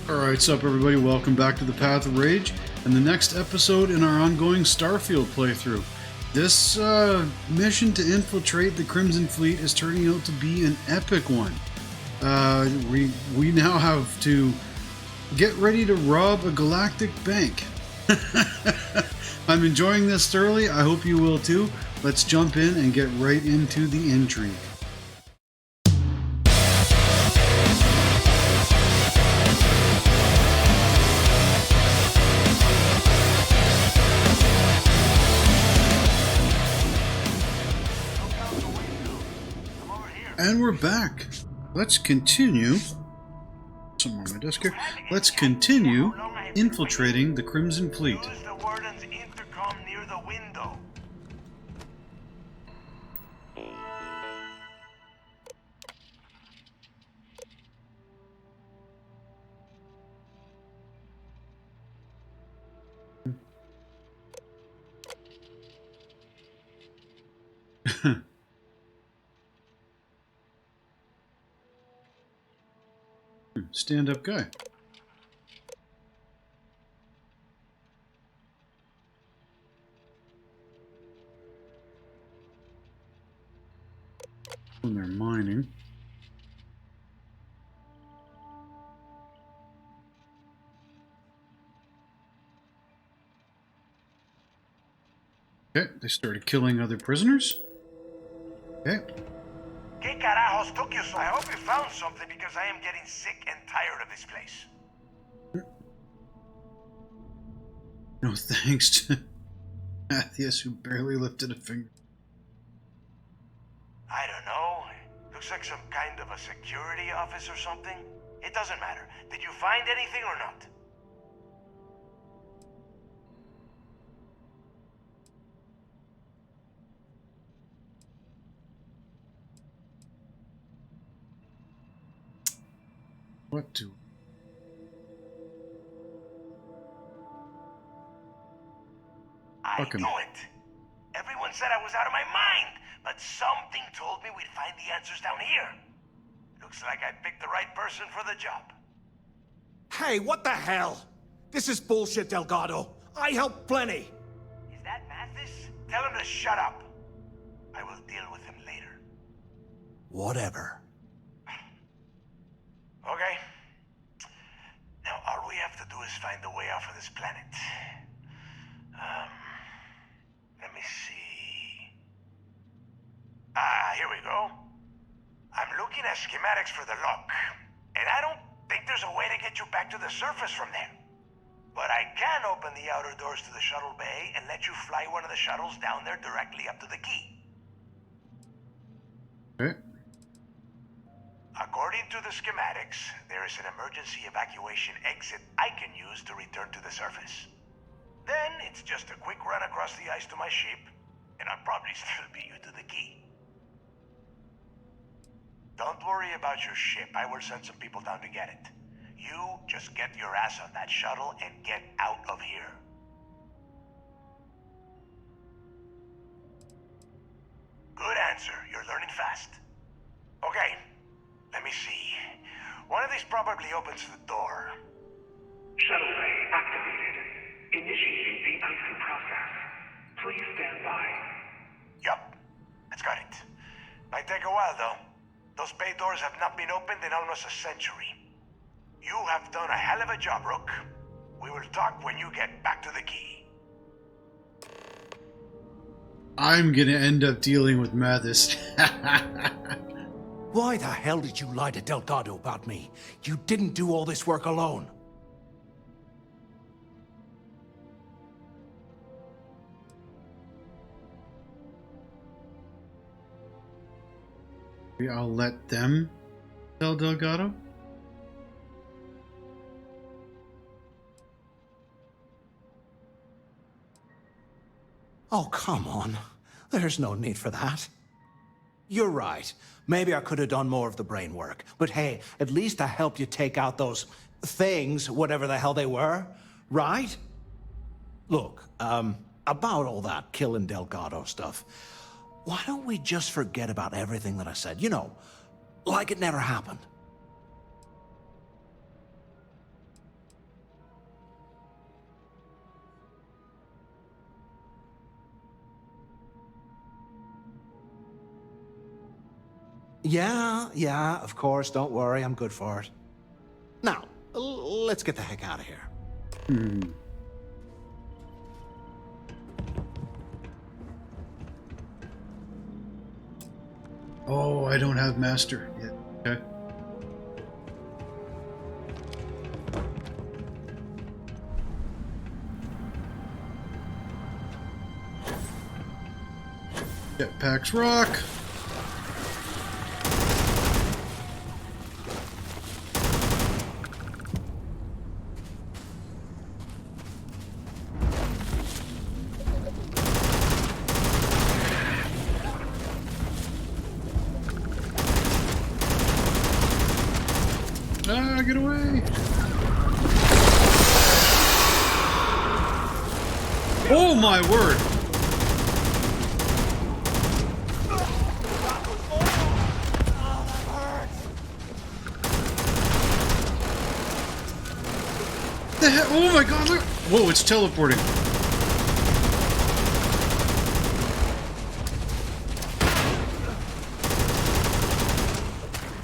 Alright, sup everybody, welcome back to the Path of Rage, and the next episode in our ongoing Starfield playthrough. This mission to infiltrate the Crimson Fleet is turning out to be an epic one. We now have to get ready to rob a galactic bank. I'm enjoying this thoroughly, I hope you will too. Let's jump in and get right into the intrigue. And we're back. Let's continue. Somewhere on my desk here. Let's continue infiltrating the Crimson Fleet. Use the warden's intercom near the window. Stand-up guy. When they're mining. Okay, they started killing other prisoners. Okay. ¿Qué carajos took you so? I hope you found something because I am getting sick and tired of this place. No thanks to Matthias, who barely lifted a finger. I don't know. Looks like some kind of a security office or something. It doesn't matter. Did you find anything or not? What to? I knew it. Everyone said I was out of my mind, but something told me we'd find the answers down here. Looks like I picked the right person for the job. Hey, what the hell? This is bullshit, Delgado. I helped plenty. Is that Mathis? Tell him to shut up. I will deal with him later. Whatever. Okay. Now all we have to do is find a way off of this planet. Let me see. Here we go. I'm looking at schematics for the lock, and I don't think there's a way to get you back to the surface from there. But I can open the outer doors to the shuttle bay and let you fly one of the shuttles down there directly up to the key. Okay. According to the schematics, there is an emergency evacuation exit I can use to return to the surface. Then it's just a quick run across the ice to my ship, and I'll probably still beat you to the key. Don't worry about your ship. I will send some people down to get it. You just get your ass on that shuttle and get out of here. Good answer. You're learning fast. Okay. Let me see. One of these probably opens the door. Shuttle bay activated. Initiating the icing process. Please stand by. Yup. That's got it. Might take a while, though. Those bay doors have not been opened in almost a century. You have done a hell of a job, Rook. We will talk when you get back to the key. I'm gonna end up dealing with Mathis. Why the hell did you lie to Delgado about me? You didn't do all this work alone. Maybe I'll let them tell Delgado. Oh, come on. There's no need for that. You're right. Maybe I could have done more of the brain work. But hey, at least I helped you take out those things, whatever the hell they were, right? Look, about all that killing Delgado stuff, why don't we just forget about everything that I said? You know, like it never happened. Yeah, of course. Don't worry, I'm good for it. Now, let's get the heck out of here. Oh, I don't have master yet. Okay. Jetpacks rock. Ah, get away! Oh my word! The heck? Oh my god! Look! Whoa! It's teleporting.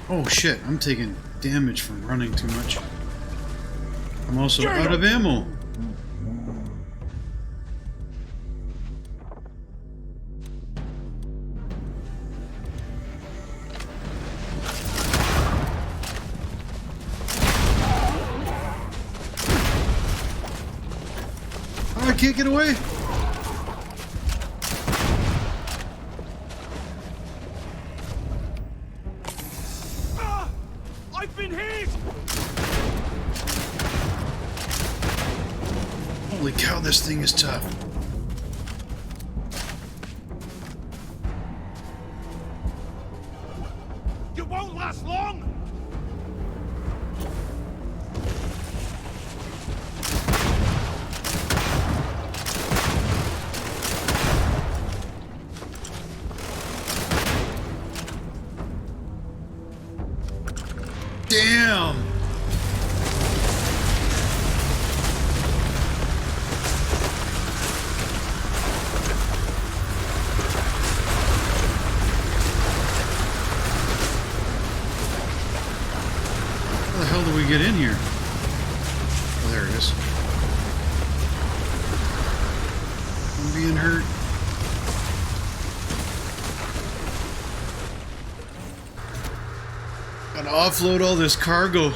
Oh shit! I'm taking damage from running too much. I'm also out of ammo. Oh, I can't get away. I've been hit! Holy cow, this thing is tough. You won't last long! Damn! How the hell do we get in here? Oh, there it is. I'm being hurt. Gotta offload all this cargo.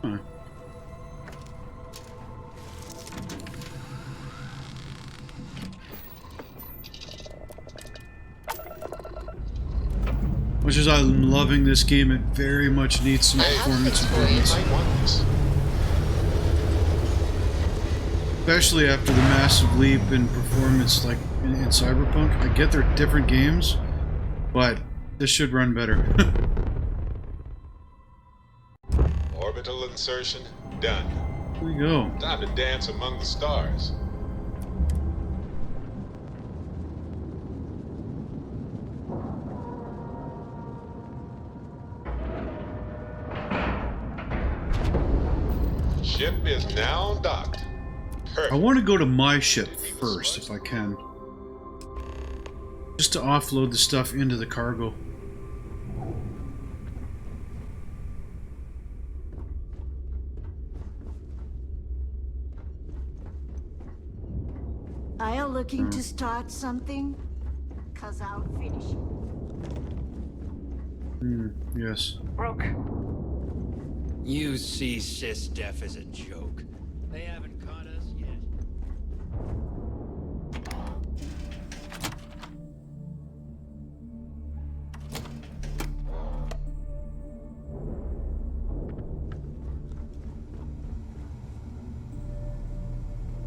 Huh. Much as I'm loving this game, it very much needs some performance improvements. Especially after the massive leap in performance like in Cyberpunk. I get they're different games, but this should run better. Orbital insertion done. Here we go. Time to dance among the stars. Ship is now docked. Perfect. I want to go to my ship first, if I can. Just to offload the stuff into the cargo. Are you looking to start something? 'Cause I'll finish it. Yes. Broke. You see SysDef as a joke. They haven't caught us yet.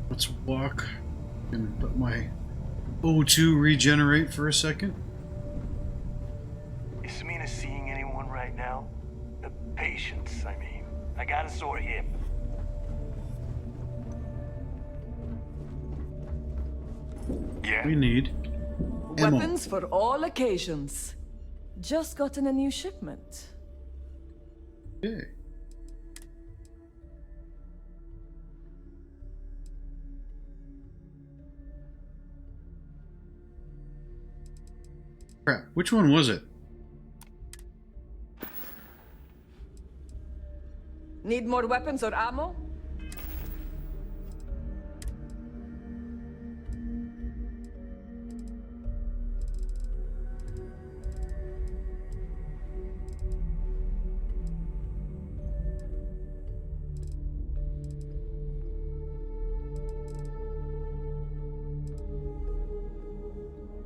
Let's walk and let my O2 regenerate for a second. Is Samina seeing anyone right now? The patients, I mean. I got a sore hip. Yeah. We need. Ammo. Weapons for all occasions. Just gotten a new shipment. Okay. Crap, which one was it? Need more weapons or ammo?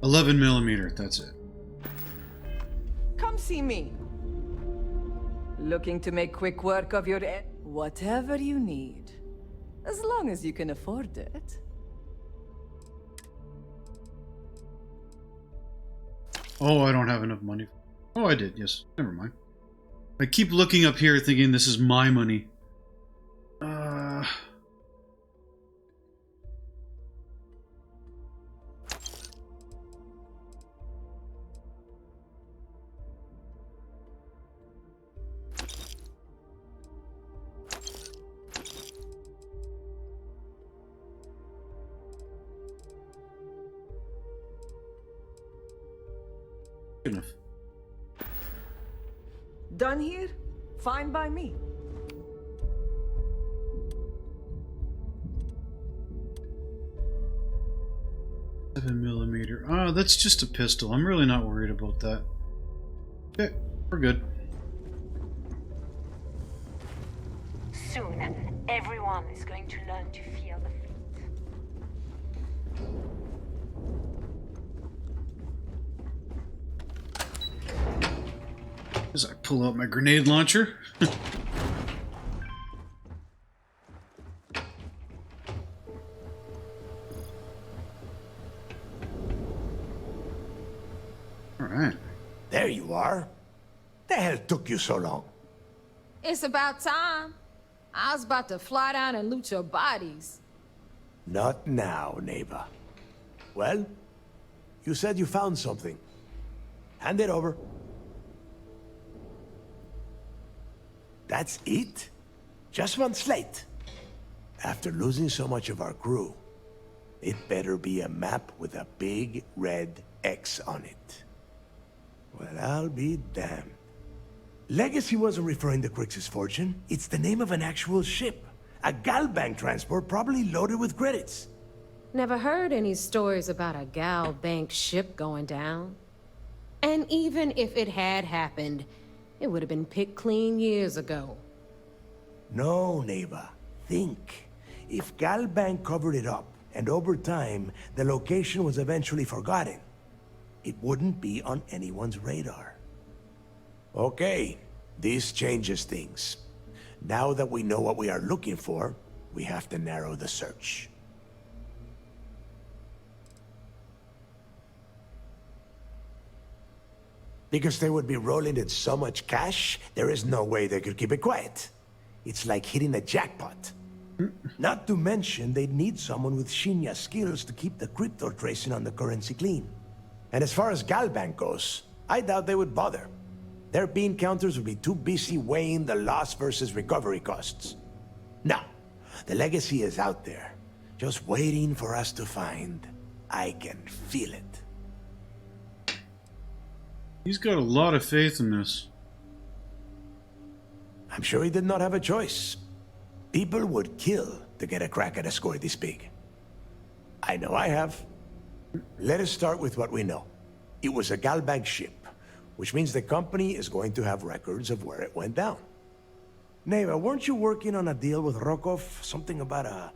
$11mm, that's it. Come see me. Looking to make quick work of your whatever you need. As long as you can afford it. Oh, I don't have enough money. Oh, I did, yes. Never mind. I keep looking up here thinking this is my money. Enough. Done here? Fine by me. $7mm. Oh, that's just a pistol. I'm really not worried about that. Okay, we're good. Soon, everyone is going to learn to feel the fleet. As I pull out my grenade launcher. Alright. There you are. The hell took you so long? It's about time. I was about to fly down and loot your bodies. Not now, neighbor. Well, you said you found something. Hand it over. That's it? Just one slate? After losing so much of our crew, it better be a map with a big red X on it. Well, I'll be damned. Legacy wasn't referring to Crix's fortune. It's the name of an actual ship. A Galbank transport probably loaded with credits. Never heard any stories about a Gal Bank ship going down. And even if it had happened, it would have been picked clean years ago. No, neighbor. Think. If Galbank covered it up, and over time, the location was eventually forgotten, it wouldn't be on anyone's radar. Okay, this changes things. Now that we know what we are looking for, we have to narrow the search. Because they would be rolling in so much cash, there is no way they could keep it quiet. It's like hitting a jackpot. Not to mention, they'd need someone with Shinya skills to keep the crypto tracing on the currency clean. And as far as Galbank goes, I doubt they would bother. Their bean counters would be too busy weighing the loss versus recovery costs. Now, the legacy is out there, just waiting for us to find. I can feel it. He's got a lot of faith in this. I'm sure he did not have a choice. People would kill to get a crack at a score this big. I know I have. Let us start with what we know. It was a Galbank ship, which means the company is going to have records of where it went down. Neighbor, weren't you working on a deal with Rokov? Something about a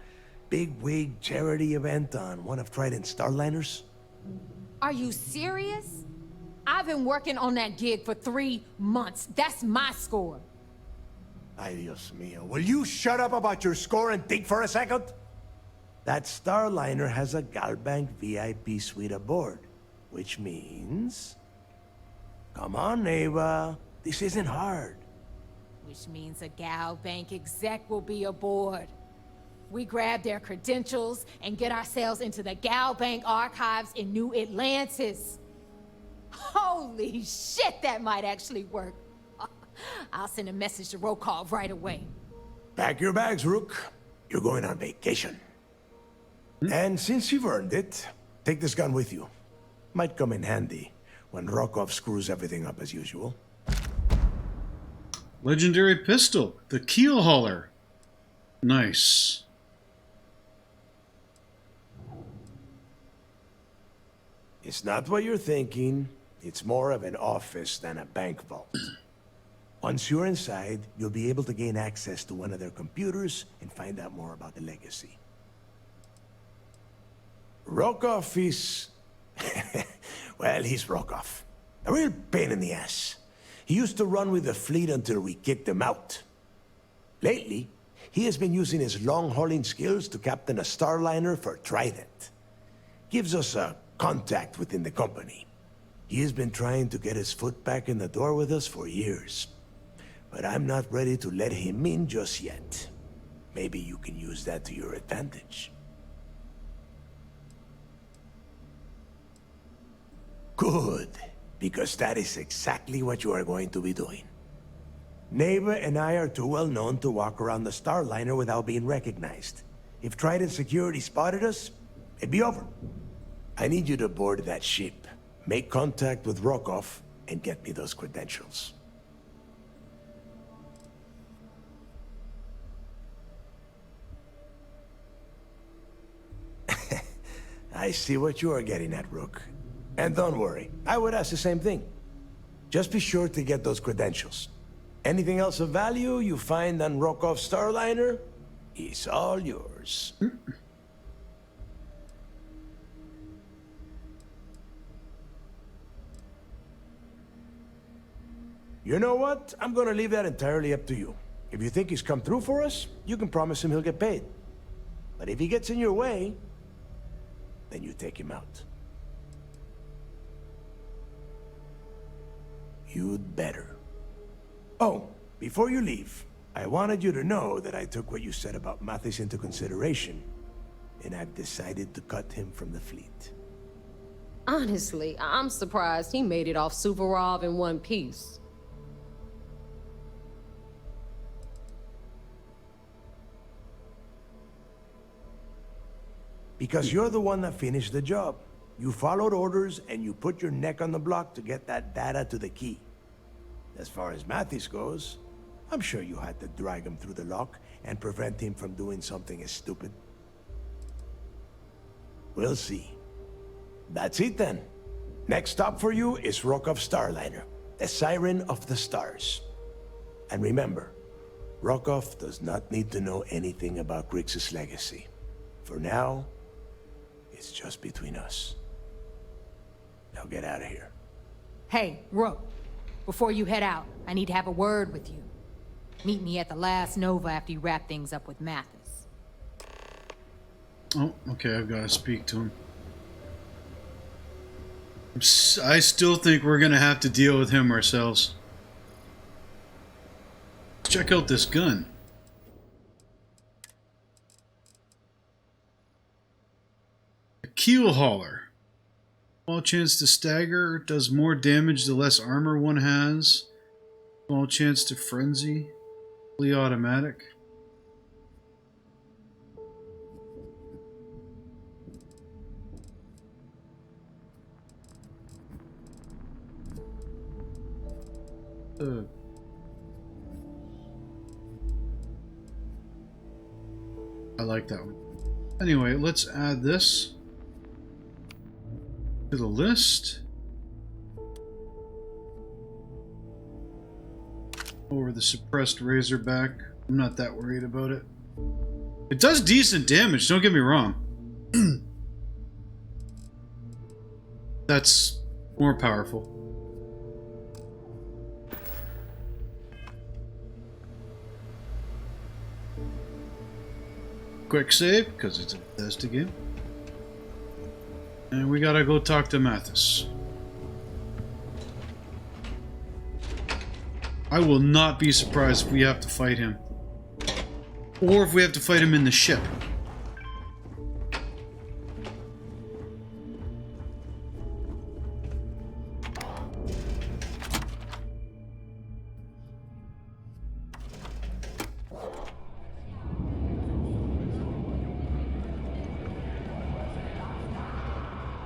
big-wig charity event on one of Trident's Starliners? Are you serious? I've been working on that gig for 3 months. That's my score. Ay, Dios mío. Will you shut up about your score and think for a second? That Starliner has a Galbank VIP suite aboard, which means... Come on, neighbor. This isn't hard. Which means a Gal Bank exec will be aboard. We grab their credentials and get ourselves into the Gal Bank archives in New Atlantis. Holy shit, that might actually work. I'll send a message to Rokov right away. Pack your bags, Rook. You're going on vacation. And since you've earned it, take this gun with you. Might come in handy when Rokov screws everything up as usual. Legendary pistol, the Keel Hauler. Nice. It's not what you're thinking. It's more of an office than a bank vault. Once you're inside, you'll be able to gain access to one of their computers and find out more about the legacy. Rokov is... well, he's Rokov. A real pain in the ass. He used to run with the fleet until we kicked him out. Lately, he has been using his long-hauling skills to captain a starliner for Trident. Gives us a contact within the company. He has been trying to get his foot back in the door with us for years. But I'm not ready to let him in just yet. Maybe you can use that to your advantage. Good, because that is exactly what you are going to be doing. Neighbor and I are too well known to walk around the Starliner without being recognized. If Trident security spotted us, it'd be over. I need you to board that ship, make contact with Rokov, and get me those credentials. I see what you are getting at, Rook. And don't worry, I would ask the same thing. Just be sure to get those credentials. Anything else of value you find on Rokov's Starliner is all yours. You know what? I'm gonna leave that entirely up to you. If you think he's come through for us, you can promise him he'll get paid. But if he gets in your way, then you take him out. You'd better. Oh, before you leave, I wanted you to know that I took what you said about Mathis into consideration, and I've decided to cut him from the fleet. Honestly, I'm surprised he made it off Suvorov in one piece. Because you're the one that finished the job. You followed orders, and you put your neck on the block to get that data to the key. As far as Mathis goes, I'm sure you had to drag him through the lock and prevent him from doing something as stupid. We'll see. That's it then. Next stop for you is Rokov Starliner, the Siren of the Stars. And remember, Rokov does not need to know anything about Grixis' legacy. For now, it's just between us. Now get out of here. Hey, Rook, before you head out, I need to have a word with you. Meet me at the last Nova after you wrap things up with Mathis. Oh, okay, I've got to speak to him. I still think we're going to have to deal with him ourselves. Let's check out this gun. A Keel Hauler. Small chance to stagger, does more damage the less armor one has. Small chance to frenzy. Fully automatic. I like that one. Anyway, let's add this to the list. Over the suppressed Razorback. I'm not that worried about it. It does decent damage, don't get me wrong. That's more powerful. Quick save, because it's a Bethesda game. And we gotta go talk to Mathis. I will not be surprised if we have to fight him. Or if we have to fight him in the ship.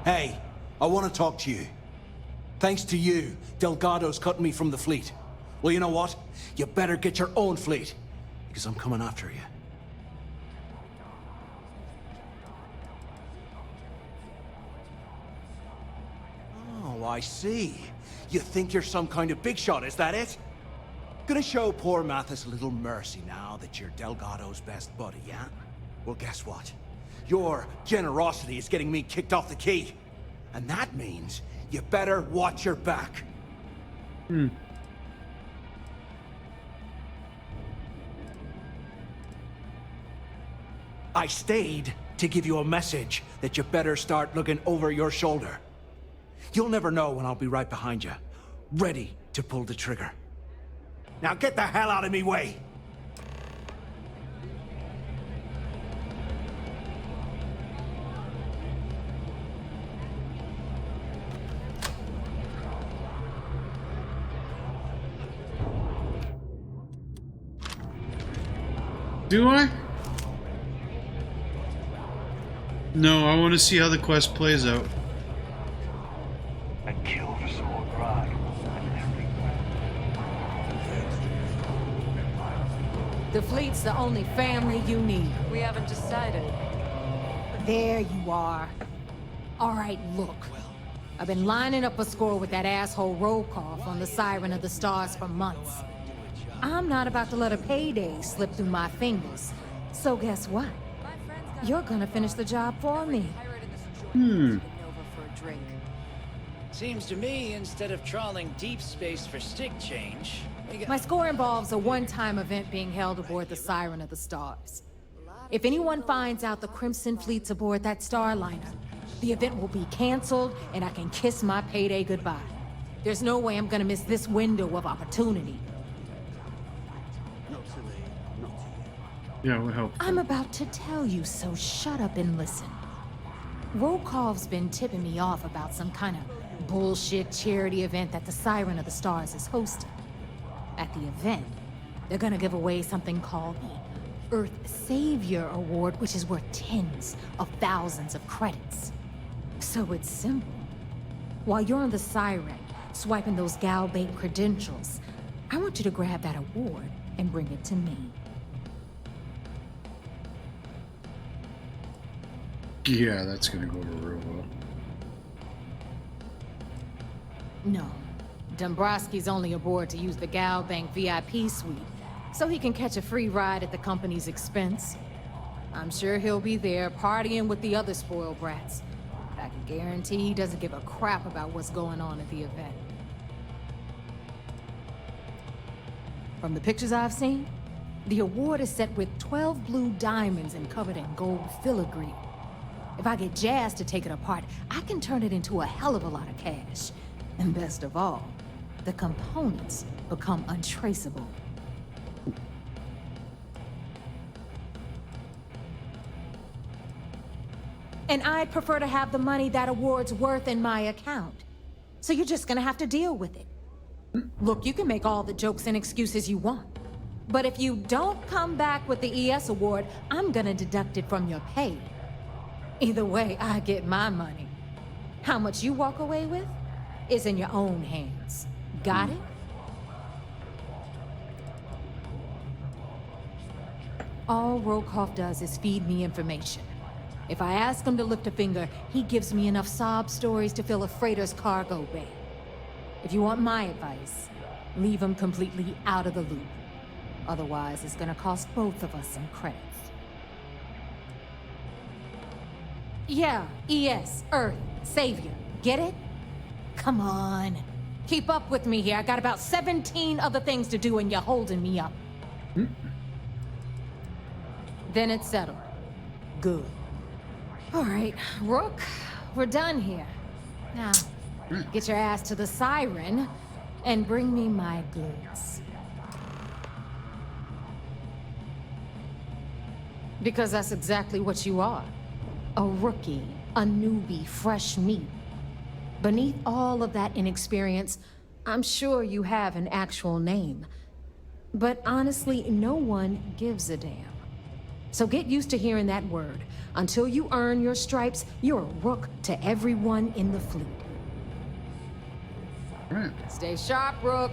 Hey, I want to talk to you. Thanks to you, Delgado's cutting me from the fleet. Well, you know what? You better get your own fleet, because I'm coming after you. Oh, I see. You think you're some kind of big shot, is that it? Gonna show poor Mathis a little mercy now that you're Delgado's best buddy, yeah? Well, guess what? Your generosity is getting me kicked off the key. And that means you better watch your back. I stayed to give you a message that you better start looking over your shoulder. You'll never know when I'll be right behind you, ready to pull the trigger. Now get the hell out of me way! Do I? No, I want to see how the quest plays out. A kill for some more grog. The fleet's the only family you need. We haven't decided. There you are. All right, look. I've been lining up a score with that asshole Rokoff on the Siren of the Stars for months. I'm not about to let a payday slip through my fingers. So guess what? You're gonna finish the job for me. Seems to me, instead of trawling deep space for stick change, My score involves a one-time event being held aboard the Siren of the Stars. If anyone finds out the Crimson Fleet's aboard that Starliner, the event will be canceled and I can kiss my payday goodbye. There's no way I'm gonna miss this window of opportunity. Yeah, it would help. I'm about to tell you, so shut up and listen. Rokov's been tipping me off about some kind of bullshit charity event that the Siren of the Stars is hosting. At the event, they're gonna give away something called the Earth Savior Award, which is worth tens of thousands of credits. So it's simple. While you're on the Siren, swiping those Galbait credentials, I want you to grab that award and bring it to me. Yeah, that's gonna go over real well. No. Dombrowski's only aboard to use the Galbank VIP suite, so he can catch a free ride at the company's expense. I'm sure he'll be there partying with the other spoiled brats. But I can guarantee he doesn't give a crap about what's going on at the event. From the pictures I've seen, the award is set with 12 blue diamonds and covered in gold filigree. If I get Jazz to take it apart, I can turn it into a hell of a lot of cash. And best of all, the components become untraceable. And I'd prefer to have the money that award's worth in my account. So you're just gonna have to deal with it. Look, you can make all the jokes and excuses you want. But if you don't come back with the ES award, I'm gonna deduct it from your pay. Either way, I get my money. How much you walk away with is in your own hands. Got it? All Rokoff does is feed me information. If I ask him to lift a finger, he gives me enough sob stories to fill a freighter's cargo bay. If you want my advice, leave him completely out of the loop. Otherwise, it's gonna cost both of us some credits. Yeah, ES, Earth, Savior. Get it? Come on. Keep up with me here. I got about 17 other things to do and you're holding me up. Then it's settled. Good. All right, Rook, we're done here. Now, get your ass to the Siren and bring me my goods. Because that's exactly what you are. A rookie, a newbie, fresh meat. Beneath all of that inexperience, I'm sure you have an actual name. But honestly, no one gives a damn. So get used to hearing that word. Until you earn your stripes, you're a rook to everyone in the fleet. All right. Stay sharp, Rook.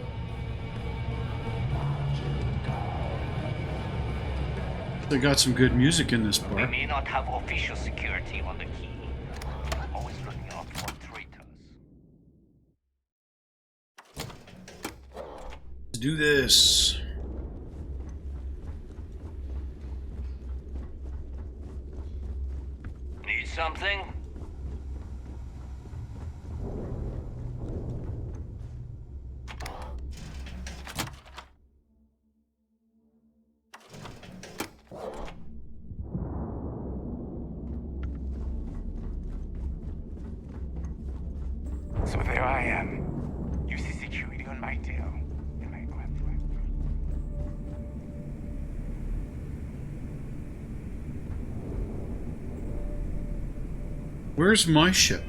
They got some good music in this We part. may not have official security on the key. Always looking out for traitors. Let's do this. Need something? So there I am. You see security on my tail. And I grabbed you. Where's my ship?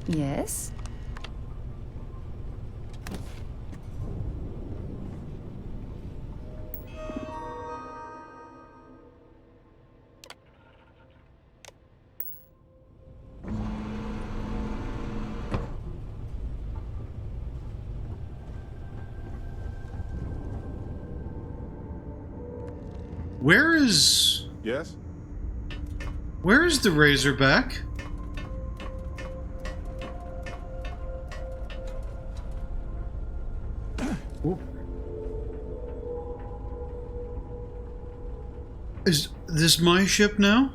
Yes? Where is... Yes? Where is the Razorback? Oh. Is this my ship now?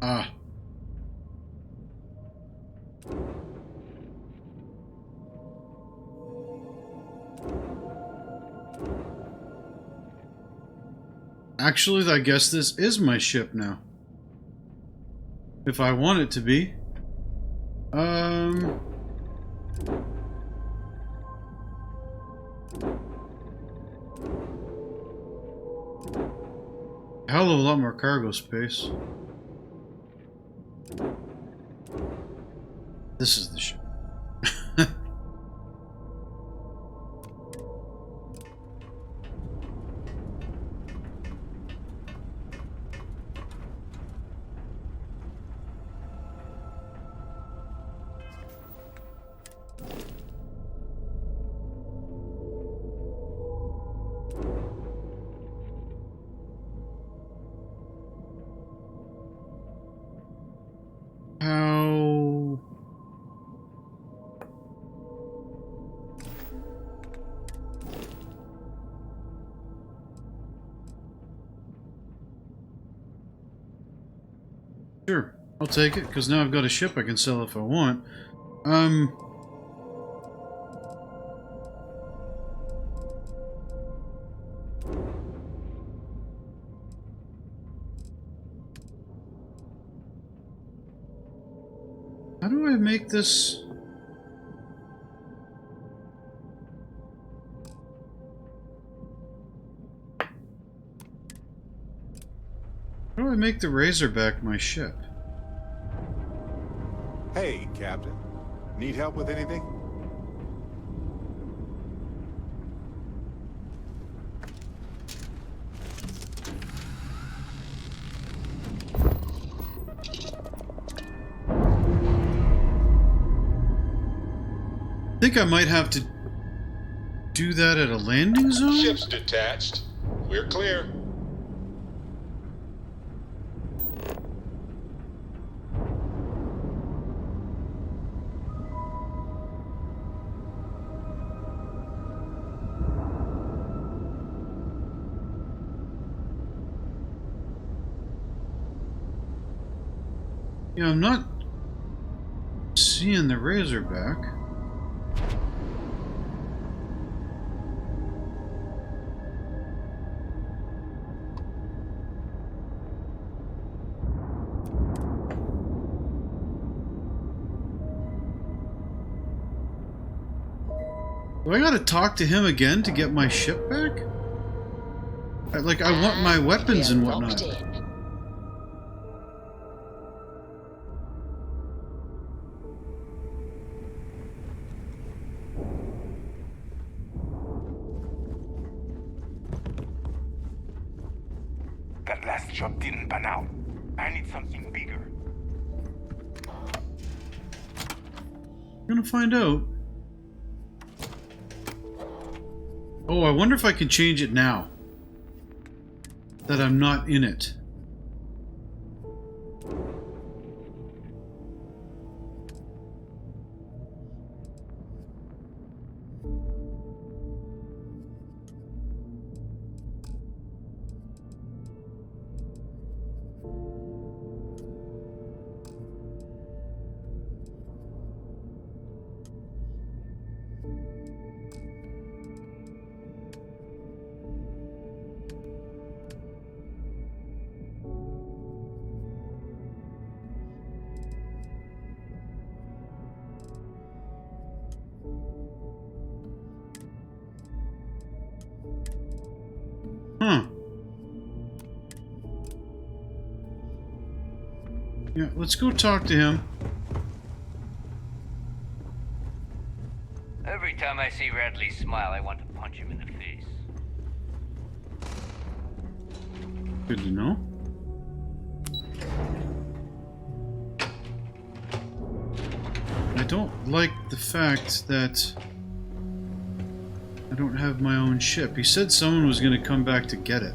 Ah. Actually, I guess this is my ship now. If I want it to be. Hell of a lot more cargo space. This is the ship. How... Sure, I'll take it, because now I've got a ship I can sell if I want. How do I make this... How do I make the Razorback my ship? Hey, Captain. Need help with anything? I think I might have to do that at a landing zone? Ship's detached. We're clear. Yeah, I'm not seeing the Razorback. Do I gotta talk to him again to get my ship back? I want my weapons and whatnot. That last job didn't pan out. I need something bigger. I'm gonna find out. Oh, I wonder if I can change it now that I'm not in it. Huh. Yeah, let's go talk to him. Every time I see Radley smile, I want to punch him in the face. Good to know. I don't like the fact that I don't have my own ship. He said someone was going to come back to get it.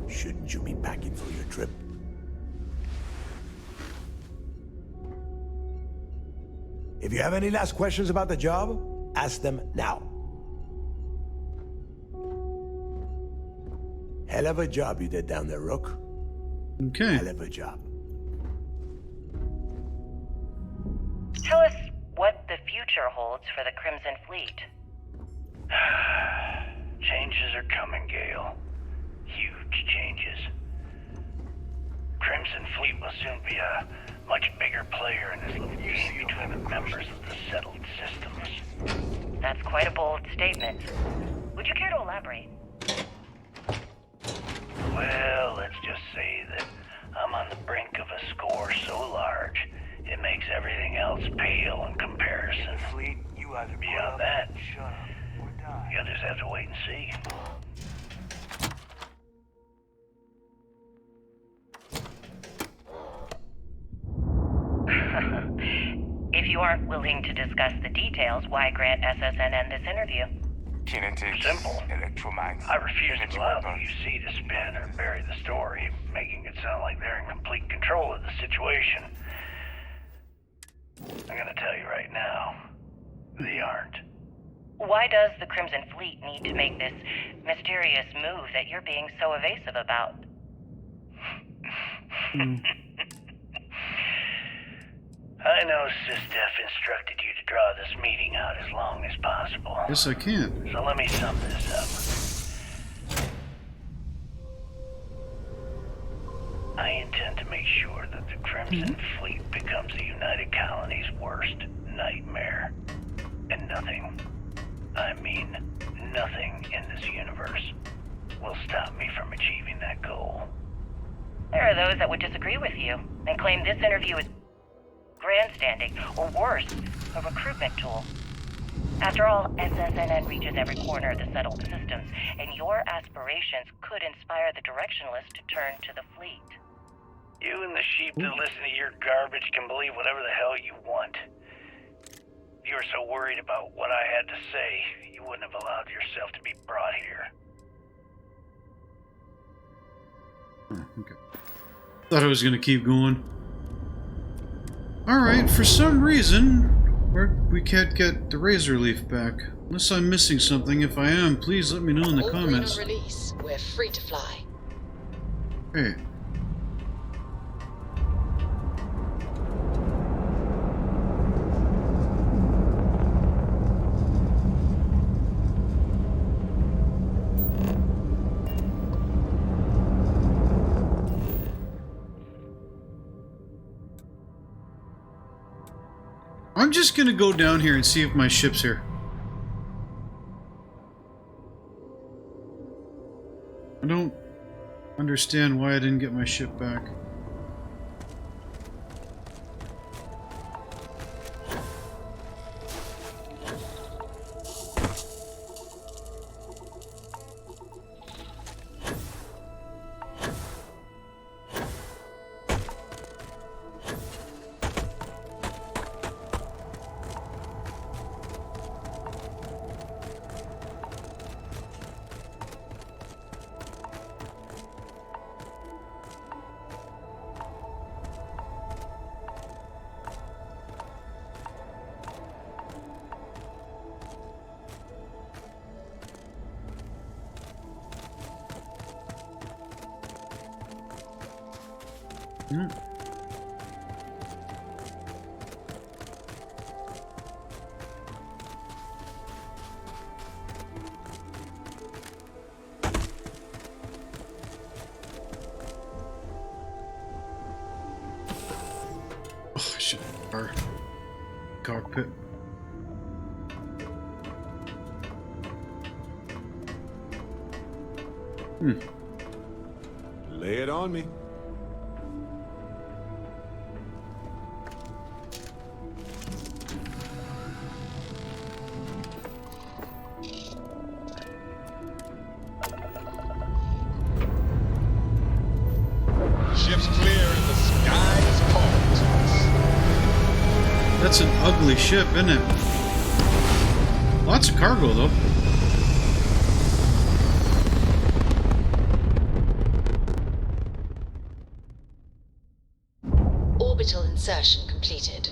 Shouldn't you be packing for your trip? If you have any last questions about the job, ask them now. Hell of a job you did down there, Rook. Okay. Hell of a job. Tell us what the future holds for the Crimson Fleet. Changes are coming, Gale. Huge changes. Crimson Fleet will soon be a much bigger player in this little game between the members of the settled systems. That's quite a bold statement. Would you care to elaborate? Well, let's just say that I'm on the brink of a score so large, it makes everything else pale in comparison. Fleet, you either beyond that, shut up, or die. you'll just have to wait and see. If you aren't willing to discuss the details, why grant SSNN this interview? Kinetics, simple. electromagnetic. I refuse to allow the UC to spin or bury the story, making it sound like they're in complete control of the situation. I'm gonna tell you right now, they aren't. Why does the Crimson Fleet need to make this mysterious move that you're being so evasive about? I know SysDef instructed you to draw this meeting out as long as possible. Yes, I can. So let me sum this up. I intend to make sure that the Crimson Fleet becomes the United Colony's worst nightmare. And nothing, I mean nothing in this universe, will stop me from achieving that goal. There are those that would disagree with you and claim this interview is grandstanding, or worse, a recruitment tool. After all, SSNN reaches every corner of the settled systems, and your aspirations could inspire the directionless to turn to the fleet. You and the sheep that listen to your garbage can believe whatever the hell you want. If you were so worried about what I had to say, you wouldn't have allowed yourself to be brought here. Okay. Thought I was gonna keep going. Alright, for some reason, we can't get the razor leaf back. Unless I'm missing something. If I am, please let me know in the comments. All green on release. We're free to fly. Hey. I'm just gonna go down here and see if my ship's here. I don't understand why I didn't get my ship back. Oh, shit. Our cockpit. Lay it on me. Ship's clear and the sky is calling to us. That's an ugly ship, isn't it? Lots of cargo, though. Orbital insertion completed.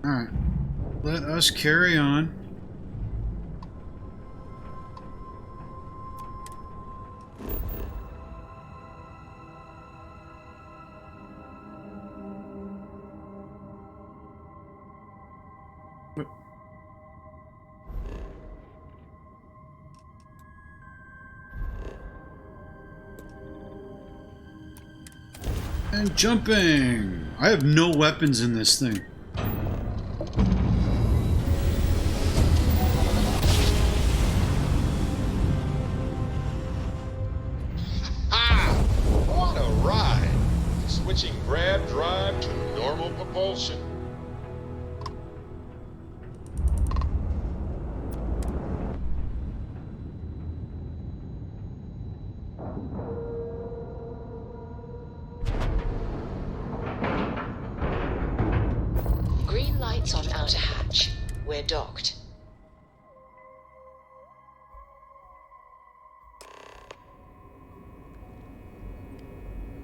Alright. Let us carry on. What? And jumping! I have no weapons in this thing. What a ride! Switching grab drive to normal propulsion. Green lights on outer hatch. We're docked.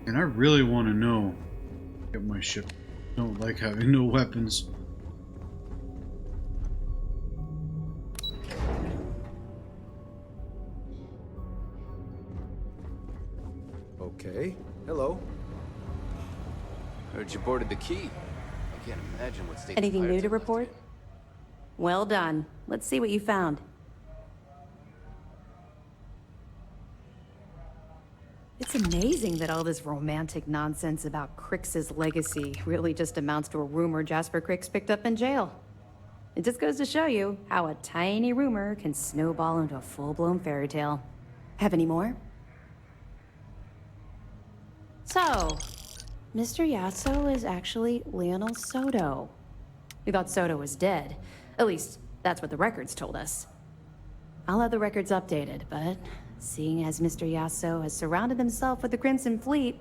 And I really want to know. Get my ship. Don't like having no weapons. Okay. Hello. Heard you boarded the Key. I can't imagine what state. Anything new to report? Well done. Let's see what you found. It's amazing that all this romantic nonsense about Crix's legacy really just amounts to a rumor Jasper Crix picked up in jail. It just goes to show you how a tiny rumor can snowball into a full-blown fairy tale. Have any more? So, Mr. Yasso is actually Lionel Soto. We thought Soto was dead. At least, that's what the records told us. I'll have the records updated, but seeing as Mr. Yasso has surrounded himself with the Crimson Fleet,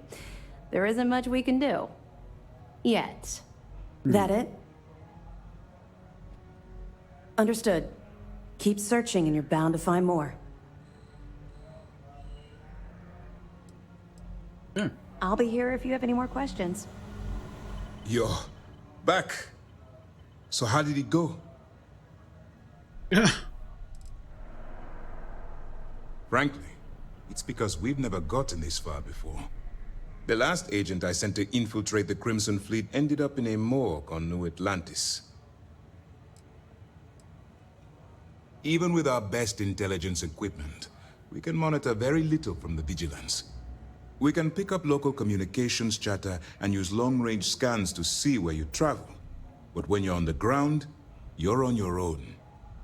there isn't much we can do. Yet. That it? Understood. Keep searching and you're bound to find more. I'll be here if you have any more questions. You're back. So how did it go? Frankly, it's because we've never gotten this far before. The last agent I sent to infiltrate the Crimson Fleet ended up in a morgue on New Atlantis. Even with our best intelligence equipment, we can monitor very little from the vigilance. We can pick up local communications chatter and use long-range scans to see where you travel. But when you're on the ground, you're on your own.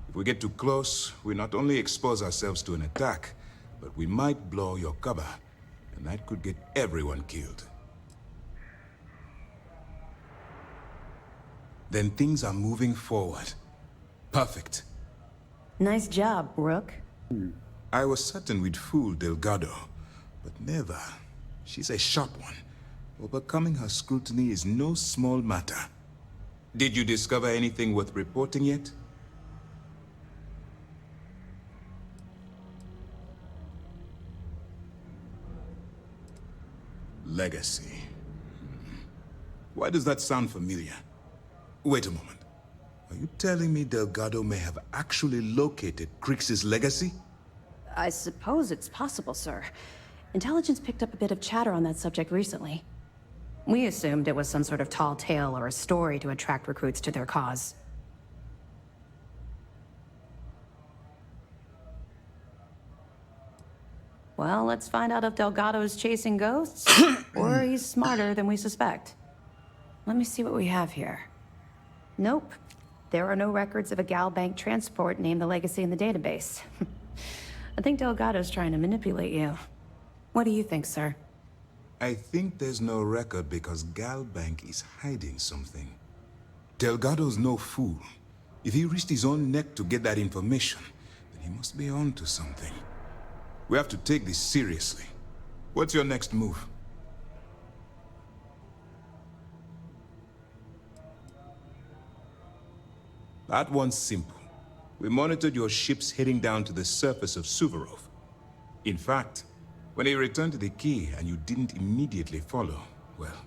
If we get too close, we not only expose ourselves to an attack, but we might blow your cover, and that could get everyone killed. Then things are moving forward. Perfect. Nice job, Rook. I was certain we'd fool Delgado, but never. She's a sharp one. Overcoming her scrutiny is no small matter. Did you discover anything worth reporting yet? Legacy. Why does that sound familiar? Wait a moment. Are you telling me Delgado may have actually located Crix's legacy? I suppose it's possible, sir. Intelligence picked up a bit of chatter on that subject recently. We assumed it was some sort of tall tale or a story to attract recruits to their cause. Well, let's find out if Delgado's chasing ghosts, or he's smarter than we suspect. Let me see what we have here. Nope. There are no records of a Gal Bank transport named the Legacy in the database. I think Delgado's trying to manipulate you. What do you think, sir? I think there's no record because Gal Bank is hiding something. Delgado's no fool. If he risked his own neck to get that information, then he must be on to something. We have to take this seriously. What's your next move? That one's simple. We monitored your ships heading down to the surface of Suvorov. In fact, when he returned to the key and you didn't immediately follow, well,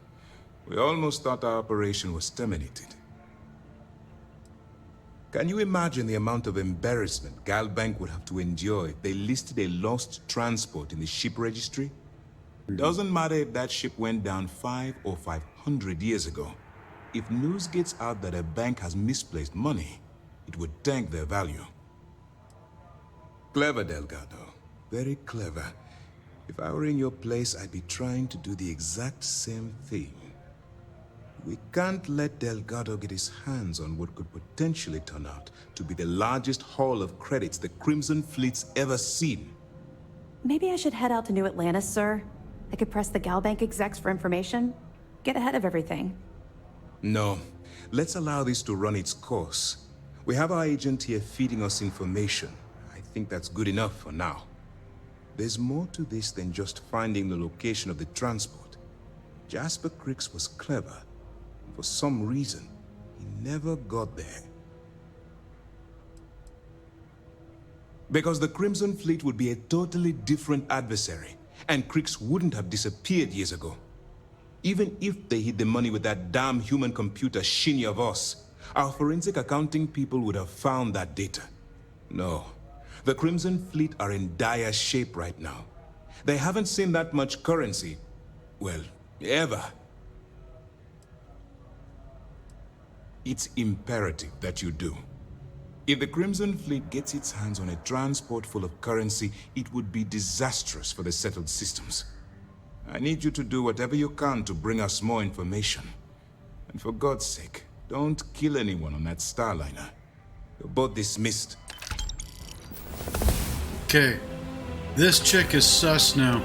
we almost thought our operation was terminated. Can you imagine the amount of embarrassment Gal Bank would have to endure if they listed a lost transport in the ship registry? Doesn't matter if that ship went down 5 or 500 years ago. If news gets out that a bank has misplaced money, it would tank their value. Clever, Delgado. Very clever. If I were in your place, I'd be trying to do the exact same thing. We can't let Delgado get his hands on what could potentially turn out to be the largest haul of credits the Crimson Fleet's ever seen. Maybe I should head out to New Atlantis, sir. I could press the Gal Bank execs for information. Get ahead of everything. No. Let's allow this to run its course. We have our agent here feeding us information. I think that's good enough for now. There's more to this than just finding the location of the transport. Jasper Crix was clever. For some reason, he never got there. Because the Crimson Fleet would be a totally different adversary, and Crix wouldn't have disappeared years ago. Even if they hid the money with that damn human computer Shinya Voss, our forensic accounting people would have found that data. No. The Crimson Fleet are in dire shape right now. They haven't seen that much currency, well, ever. It's imperative that you do. If the Crimson Fleet gets its hands on a transport full of currency, it would be disastrous for the settled systems. I need you to do whatever you can to bring us more information. And for God's sake, don't kill anyone on that Starliner. You're both dismissed. Okay. This chick is sus now.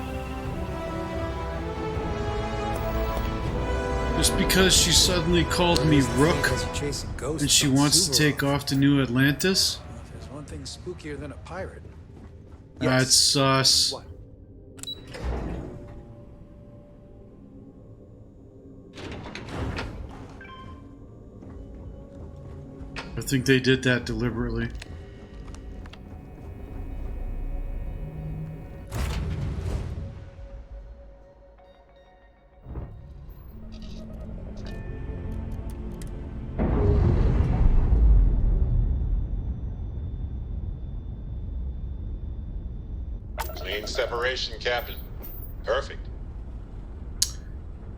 Just because she suddenly called me Rook and she wants to take off to New Atlantis? There's one thing spookier than a pirate. That's sus. What? I think they did that deliberately. Clean separation, Captain. Perfect.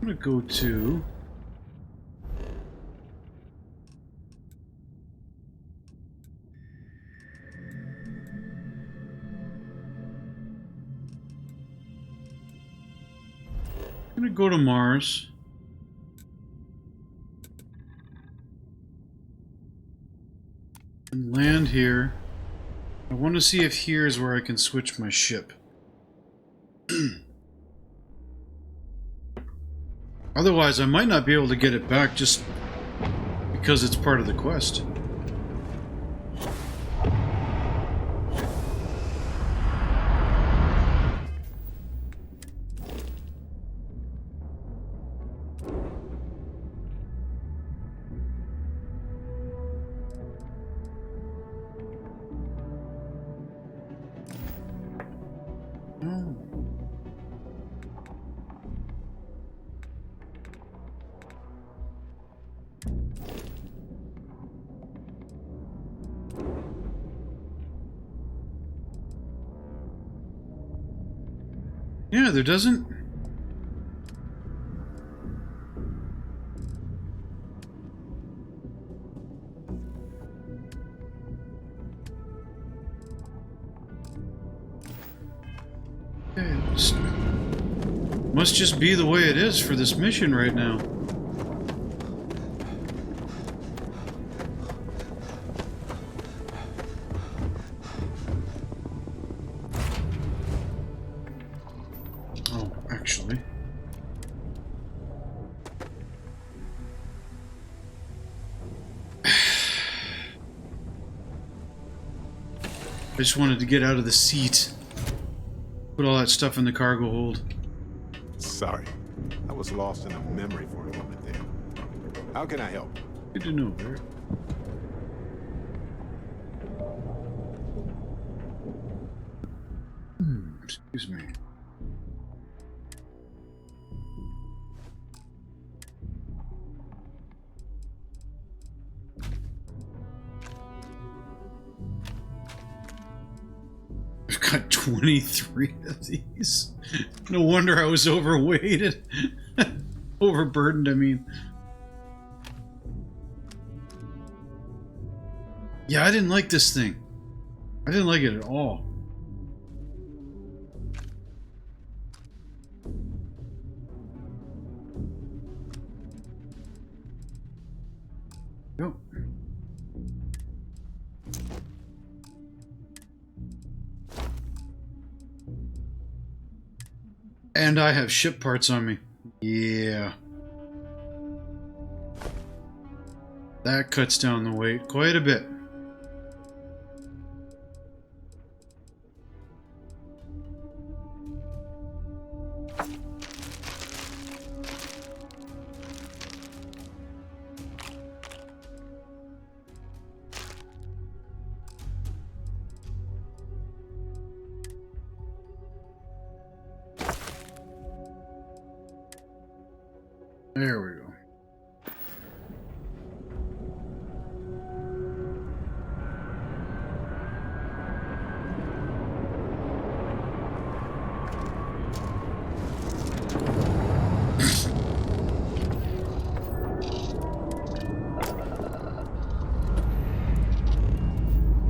I'm gonna go to... I'm gonna go to Mars. And land here. I want to see if here is where I can switch my ship. Otherwise, I might not be able to get it back just because it's part of the quest. Yeah, there doesn't... Must just be the way it is for this mission right now. Oh, actually. I just wanted to get out of the seat. Put all that stuff in the cargo hold. Sorry. I was lost in a memory for a moment there. How can I help? Good to know, Barrett. Excuse me. I've got 23 of these. No wonder I was overweighted. Overburdened, I mean. Yeah, I didn't like this thing. I didn't like it at all. Go. And I have ship parts on me. Yeah. That cuts down the weight quite a bit. There we go.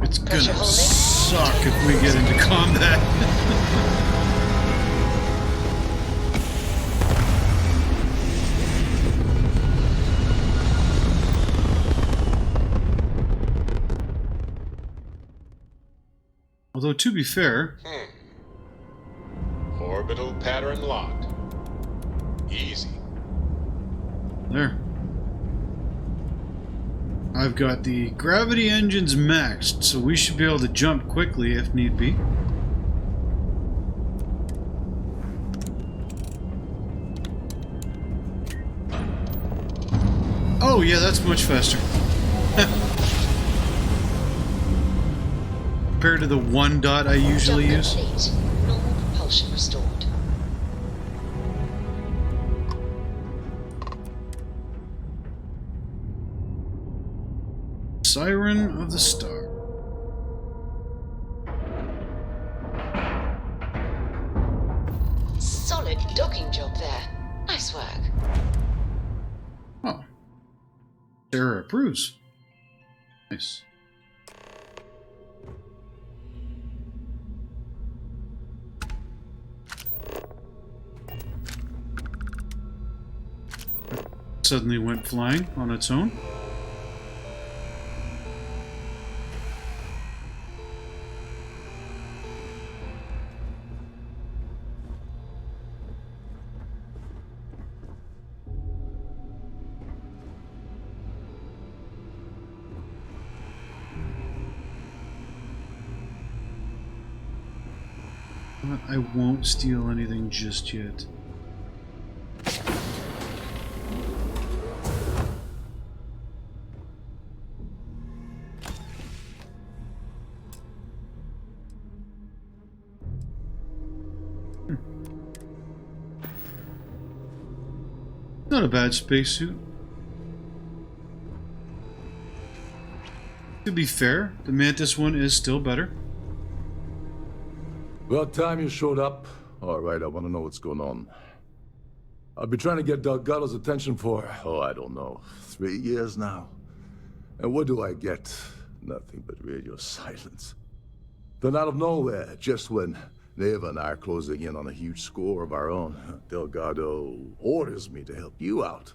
It's gonna suck if we get into combat. Although, to be fair... Orbital pattern locked. Easy. there. I've got the gravity engines maxed, so we should be able to jump quickly if need be. Oh yeah, that's much faster. Compared to the one dot I usually use. Complete. Normal propulsion restored. Siren of the Star. Solid docking job there. Nice work. Oh. Sarah approves. Nice. Suddenly went flying on its own. But I won't steal anything just yet. Not a bad spacesuit. To be fair, the Mantis one is still better. About time you showed up. All right, I want to know what's going on. I've been trying to get Delgado's attention for, oh, I don't know, 3 years now. And what do I get? Nothing but radio silence. Then out of nowhere, just when Neva and I are closing in on a huge score of our own, Delgado orders me to help you out.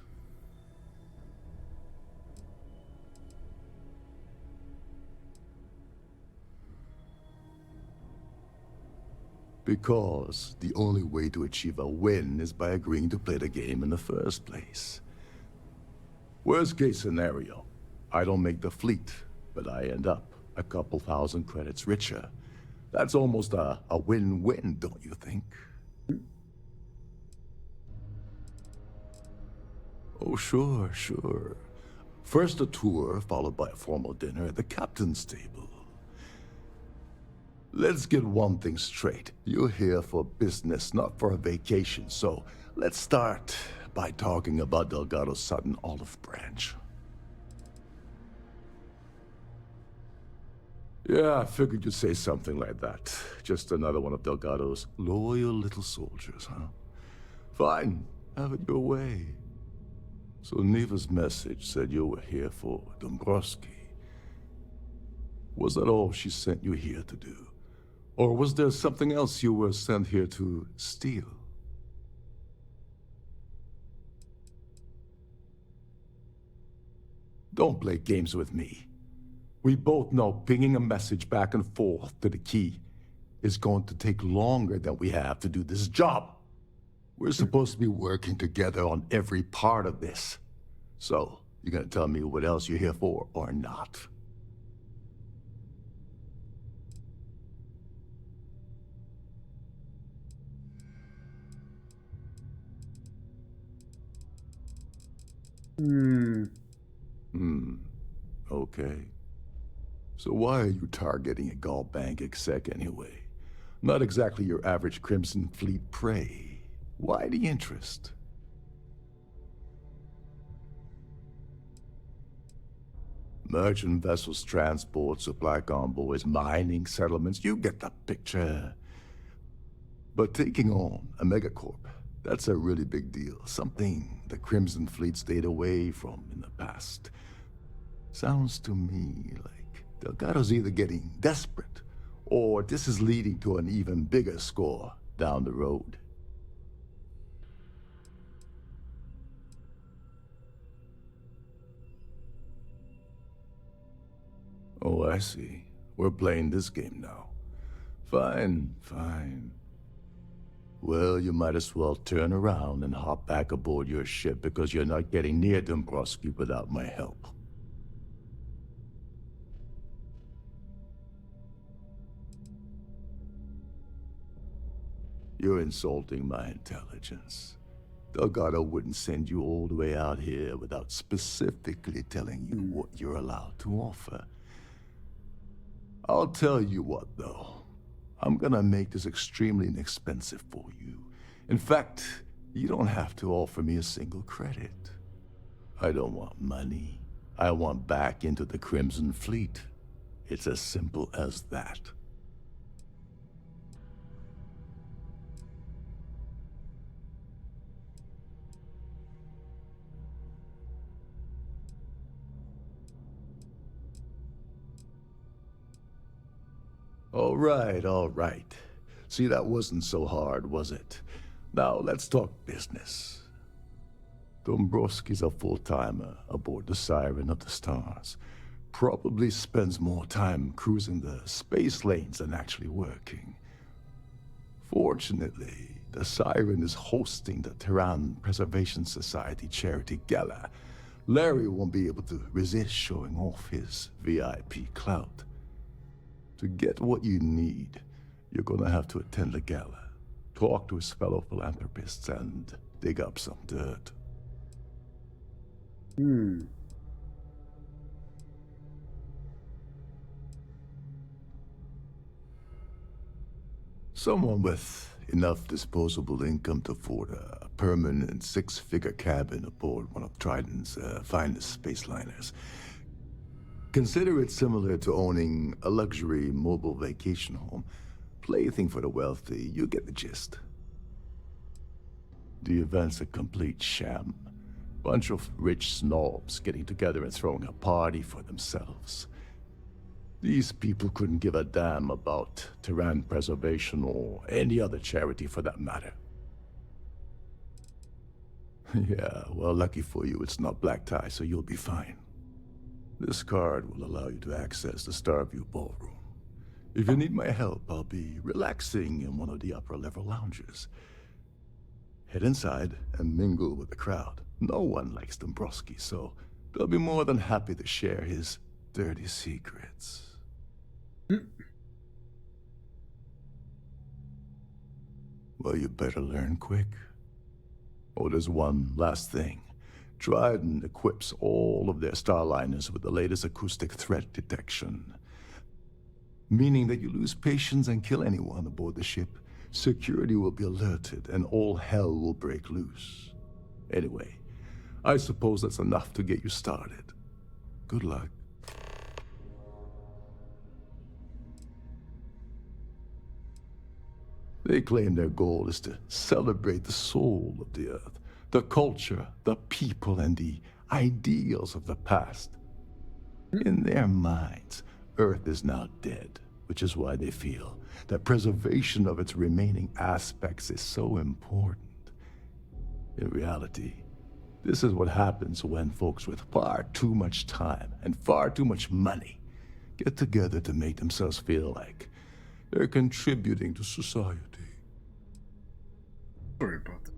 Because the only way to achieve a win is by agreeing to play the game in the first place. Worst case scenario, I don't make the fleet, but I end up a couple thousand credits richer. That's almost a win-win, don't you think? Oh, sure, sure. First a tour, followed by a formal dinner at the captain's table. Let's get one thing straight. You're here for business, not for a vacation, so let's start by talking about Delgado's sudden olive branch. Yeah, I figured you'd say something like that. Just another one of Delgado's loyal little soldiers, huh? Fine, have it your way. So Neva's message said you were here for Dombrowski. Was that all she sent you here to do? Or was there something else you were sent here to steal? Don't play games with me. We both know pinging a message back and forth to the key is going to take longer than we have to do this job. We're supposed to be working together on every part of this. So, you gonna tell me what else you're here for or not? Okay. So why are you targeting a Gall Bank exec anyway? Not exactly your average Crimson Fleet prey. Why the interest? Merchant vessels, transport, supply convoys, mining settlements, you get the picture. But taking on a megacorp, that's a really big deal. Something the Crimson Fleet stayed away from in the past. Sounds to me like Delgado's either getting desperate, or this is leading to an even bigger score down the road. Oh, I see. We're playing this game now. Fine, fine. Well, you might as well turn around and hop back aboard your ship because you're not getting near Dombrowski without my help. You're insulting my intelligence. Delgado wouldn't send you all the way out here without specifically telling you what you're allowed to offer. I'll tell you what, though. I'm gonna make this extremely inexpensive for you. In fact, you don't have to offer me a single credit. I don't want money. I want back into the Crimson Fleet. It's as simple as that. All right. See, that wasn't so hard, was it? Now, let's talk business. Dombrowski's a full-timer aboard the Siren of the Stars. Probably spends more time cruising the space lanes than actually working. Fortunately, the Siren is hosting the Terran Preservation Society charity gala. Larry won't be able to resist showing off his VIP clout. To get what you need, you're gonna have to attend the gala, talk to his fellow philanthropists, and dig up some dirt. Someone with enough disposable income to afford a permanent six-figure cabin aboard one of Trident's finest space liners. Consider it similar to owning a luxury mobile vacation home. Plaything for the wealthy, you get the gist. The event's a complete sham. Bunch of rich snobs getting together and throwing a party for themselves. These people couldn't give a damn about Terran preservation or any other charity for that matter. Yeah, well, lucky for you, it's not black tie, so you'll be fine. This card will allow you to access the Starview Ballroom. If you need my help, I'll be relaxing in one of the upper-level lounges. Head inside and mingle with the crowd. No one likes Dombrowski, so they'll be more than happy to share his dirty secrets. Well, you better learn quick. Oh, there's one last thing. Trident equips all of their starliners with the latest acoustic threat detection. Meaning that you lose patience and kill anyone aboard the ship, security will be alerted and all hell will break loose. Anyway, I suppose that's enough to get you started. Good luck. They claim their goal is to celebrate the soul of the Earth, the culture, the people, and the ideals of the past. In their minds, Earth is now dead, which is why they feel that preservation of its remaining aspects is so important. In reality, this is what happens when folks with far too much time and far too much money get together to make themselves feel like they're contributing to society. Sorry about that.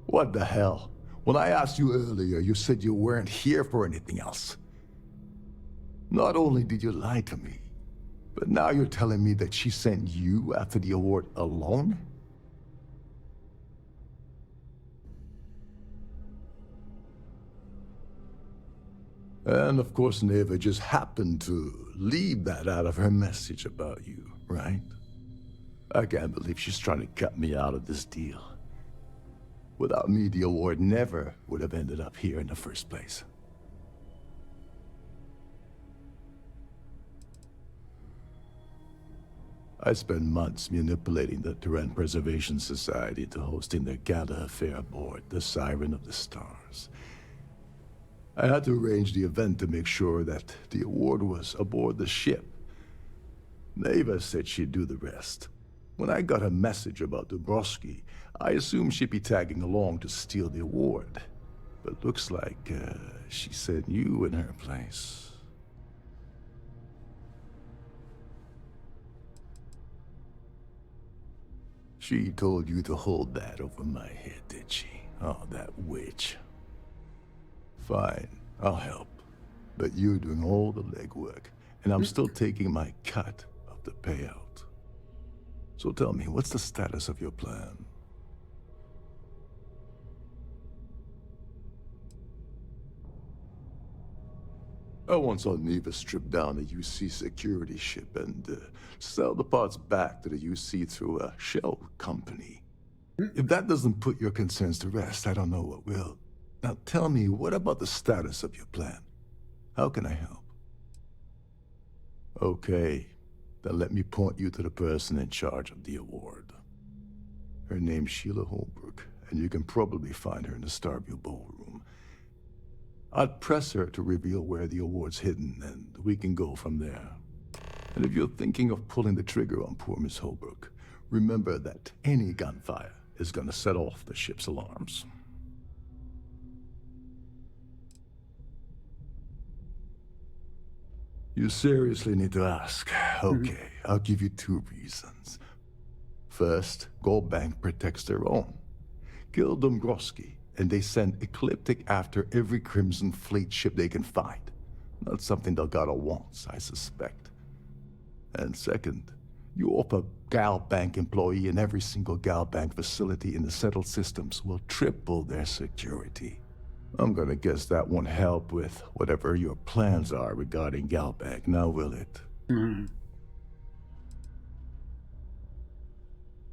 What the hell? When I asked you earlier, you said you weren't here for anything else. Not only did you lie to me, but now you're telling me that she sent you after the award alone? And of course, Neva just happened to leave that out of her message about you, right? I can't believe she's trying to cut me out of this deal. Without me, the award never would have ended up here in the first place. I spent months manipulating the Terran Preservation Society into hosting their gala affair aboard the Siren of the Stars. I had to arrange the event to make sure that the award was aboard the ship. Neva said she'd do the rest. When I got a message about Dombrowski, I assumed she'd be tagging along to steal the award. But looks like she sent you in her place. She told you to hold that over my head, did she? Oh, that witch. Fine, I'll help. But you're doing all the legwork, and I'm still taking my cut of the payout. So tell me, what's the status of your plan? I once saw Neva strip down a UC security ship and sell the parts back to the UC through a shell company. If that doesn't put your concerns to rest, I don't know what will. Now tell me, what about the status of your plan? How can I help? Okay, then let me point you to the person in charge of the award. Her name's Sheila Holbrook, and you can probably find her in the Starfield ballroom. I'd press her to reveal where the award's hidden, and we can go from there. And if you're thinking of pulling the trigger on poor Miss Holbrook, remember that any gunfire is gonna set off the ship's alarms. You seriously need to ask. Okay, I'll give you 2 reasons. First, Goldbank protects their own. Kill Dombrowski, and they send Ecliptic after every Crimson Fleet ship they can find. Not something Delgado wants, I suspect. And second, you offer GalBank employee in every single GalBank facility in the settled systems will triple their security. I'm gonna guess that won't help with whatever your plans are regarding GalBank, now will it?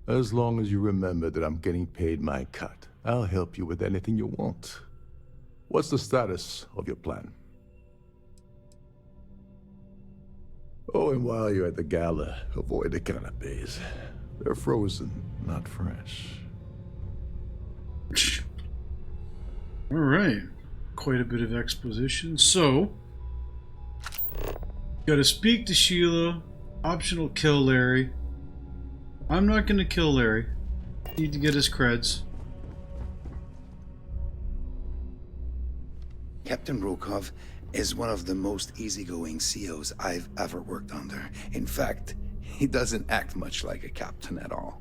As long as you remember that I'm getting paid my cut, I'll help you with anything you want. What's the status of your plan? Oh, and while you're at the gala, avoid the canapes. They're frozen, not fresh. All right. Quite a bit of exposition. So, gotta speak to Sheila. Optional kill Larry. I'm not gonna kill Larry. Need to get his creds. Captain Rokov is one of the most easygoing COs I've ever worked under. In fact, he doesn't act much like a captain at all.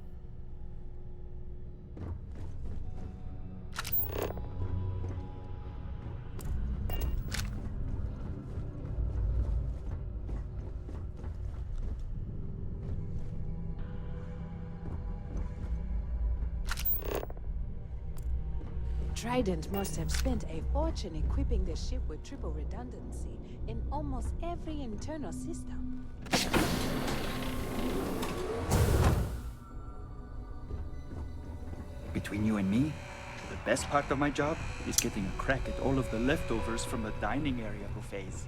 Trident must have spent a fortune equipping the ship with triple redundancy in almost every internal system. Between you and me, the best part of my job is getting a crack at all of the leftovers from the dining area buffets.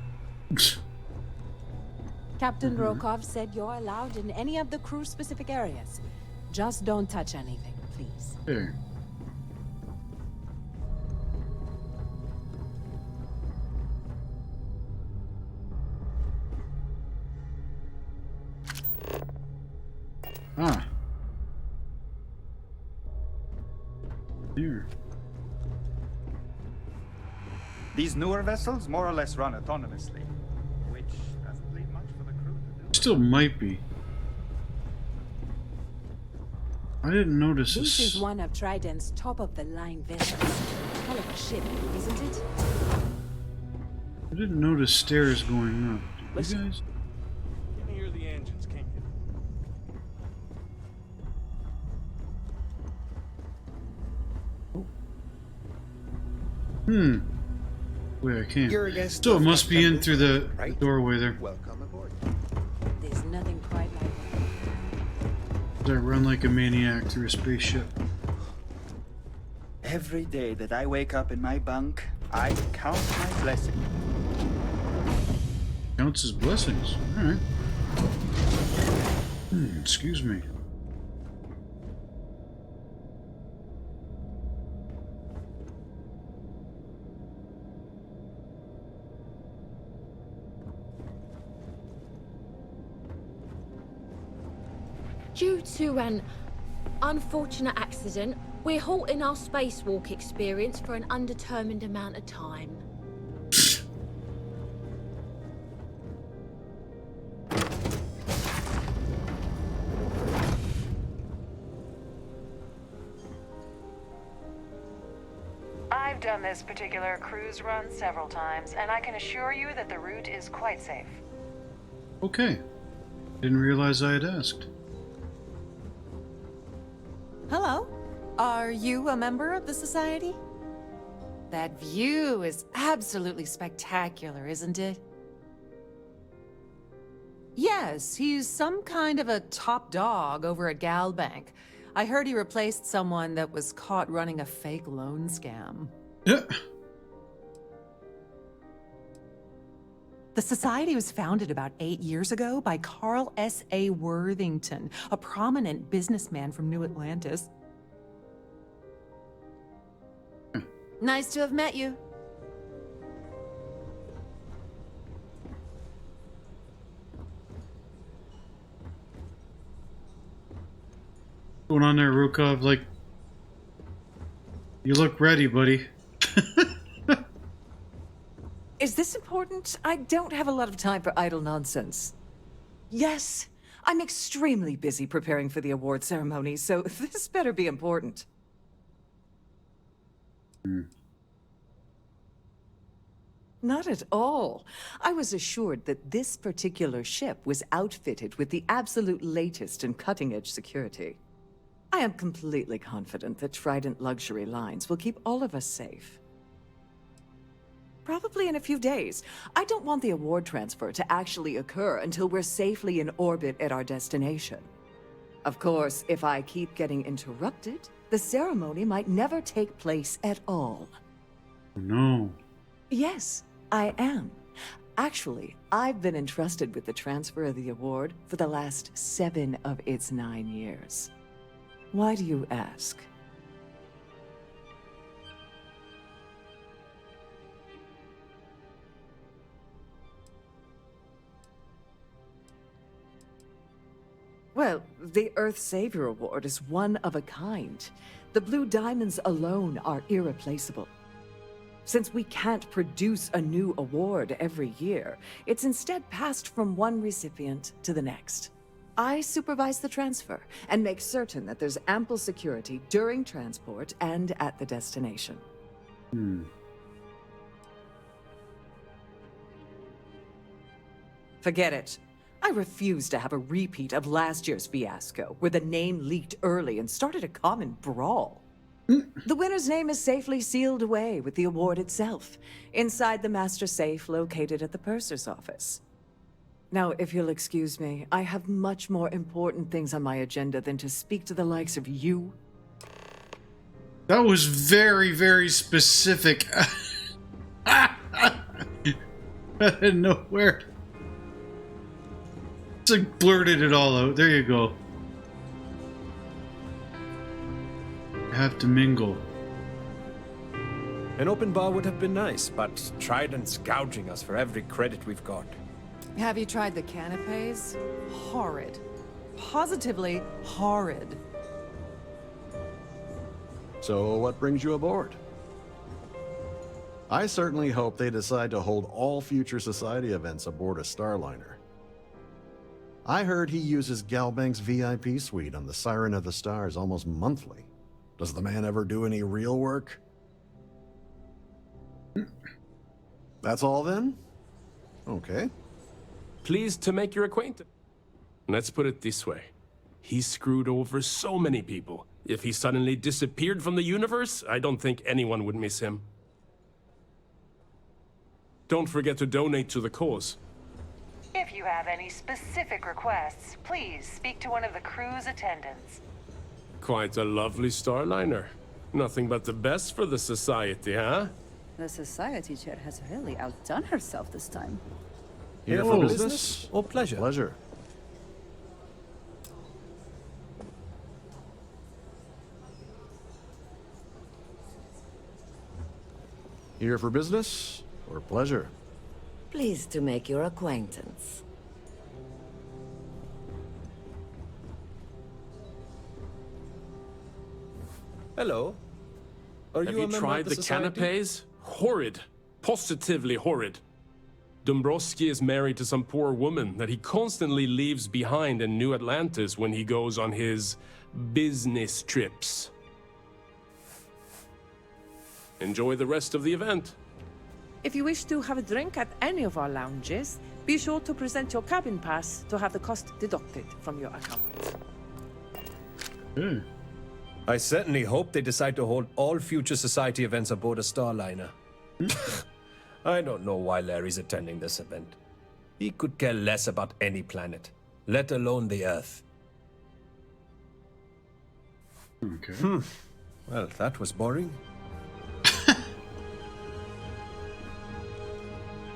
Captain Rokov said you're allowed in any of the crew-specific areas. Just don't touch anything, please. There. Ah. Here. These newer vessels more or less run autonomously, which doesn't leave much for the crew to do. Still might be. I didn't notice This is one of Trident's top-of-the-line vessels. Hell of a ship, isn't it? I didn't notice stairs going up. Did you guys? Let me hear the engines, can you? Wait, I can't. You're a guest Still, it of must be in through the right? doorway there. Welcome aboard. There's nothing quite like I run like a maniac through a spaceship. Every day that I wake up in my bunk, I count my blessings. Counts as blessings. Alright. Excuse me. Due to an unfortunate accident, we're halting our spacewalk experience for an undetermined amount of time. done this particular cruise run several times, and I can assure you that the route is quite safe. Okay. Didn't realize I had asked. Hello. Are you a member of the Society? That view is absolutely spectacular, isn't it? Yes, he's some kind of a top dog over at Galbank. I heard he replaced someone that was caught running a fake loan scam. Yeah. The Society was founded about 8 years ago by Carl S.A. Worthington, a prominent businessman from New Atlantis. Nice to have met you. What's going on there, Rukov? Like, you look ready, buddy. Is this important? I don't have a lot of time for idle nonsense. Yes, I'm extremely busy preparing for the award ceremony, so this better be important. Not at all. I was assured that this particular ship was outfitted with the absolute latest and cutting-edge security. I am completely confident that Trident Luxury Lines will keep all of us safe. Probably in a few days. I don't want the award transfer to actually occur until we're safely in orbit at our destination. Of course, if I keep getting interrupted, the ceremony might never take place at all. No. Yes, I am. Actually, I've been entrusted with the transfer of the award for the last 7 of its 9 years. Why do you ask? Well, the Earth Savior Award is one of a kind. The Blue Diamonds alone are irreplaceable. Since we can't produce a new award every year, it's instead passed from one recipient to the next. I supervise the transfer and make certain that there's ample security during transport and at the destination. Forget it. I refuse to have a repeat of last year's fiasco, where the name leaked early and started a common brawl. The winner's name is safely sealed away with the award itself, inside the master safe located at the purser's office. Now, if you'll excuse me, I have much more important things on my agenda than to speak to the likes of you. That was very, very specific. Out of nowhere. It's like blurted it all out. There you go. Have to mingle. An open bar would have been nice, but Trident's gouging us for every credit we've got. Have you tried the canapes? Horrid. Positively horrid. So what brings you aboard? I certainly hope they decide to hold all future Society events aboard a Starliner. I heard he uses Galbank's VIP suite on the Siren of the Stars almost monthly. Does the man ever do any real work? That's all then? Okay. Pleased to make your acquaintance. Let's put it this way. He screwed over so many people. If he suddenly disappeared from the universe, I don't think anyone would miss him. Don't forget to donate to the cause. If you have any specific requests, please speak to one of the crew's attendants. Quite a lovely Starliner. Nothing but the best for the Society, huh? The Society chair has really outdone herself this time. Here for business or pleasure? Pleasure. Here for business or pleasure? Pleased to make your acquaintance. Hello. Have you tried the canapes? Horrid. Positively horrid. Dombrowski is married to some poor woman that he constantly leaves behind in New Atlantis when he goes on his business trips. Enjoy the rest of the event. If you wish to have a drink at any of our lounges, be sure to present your cabin pass to have the cost deducted from your account. I certainly hope they decide to hold all future society events aboard a Starliner. I don't know why Larry's attending this event. He could care less about any planet, let alone the Earth. Okay. Well, that was boring.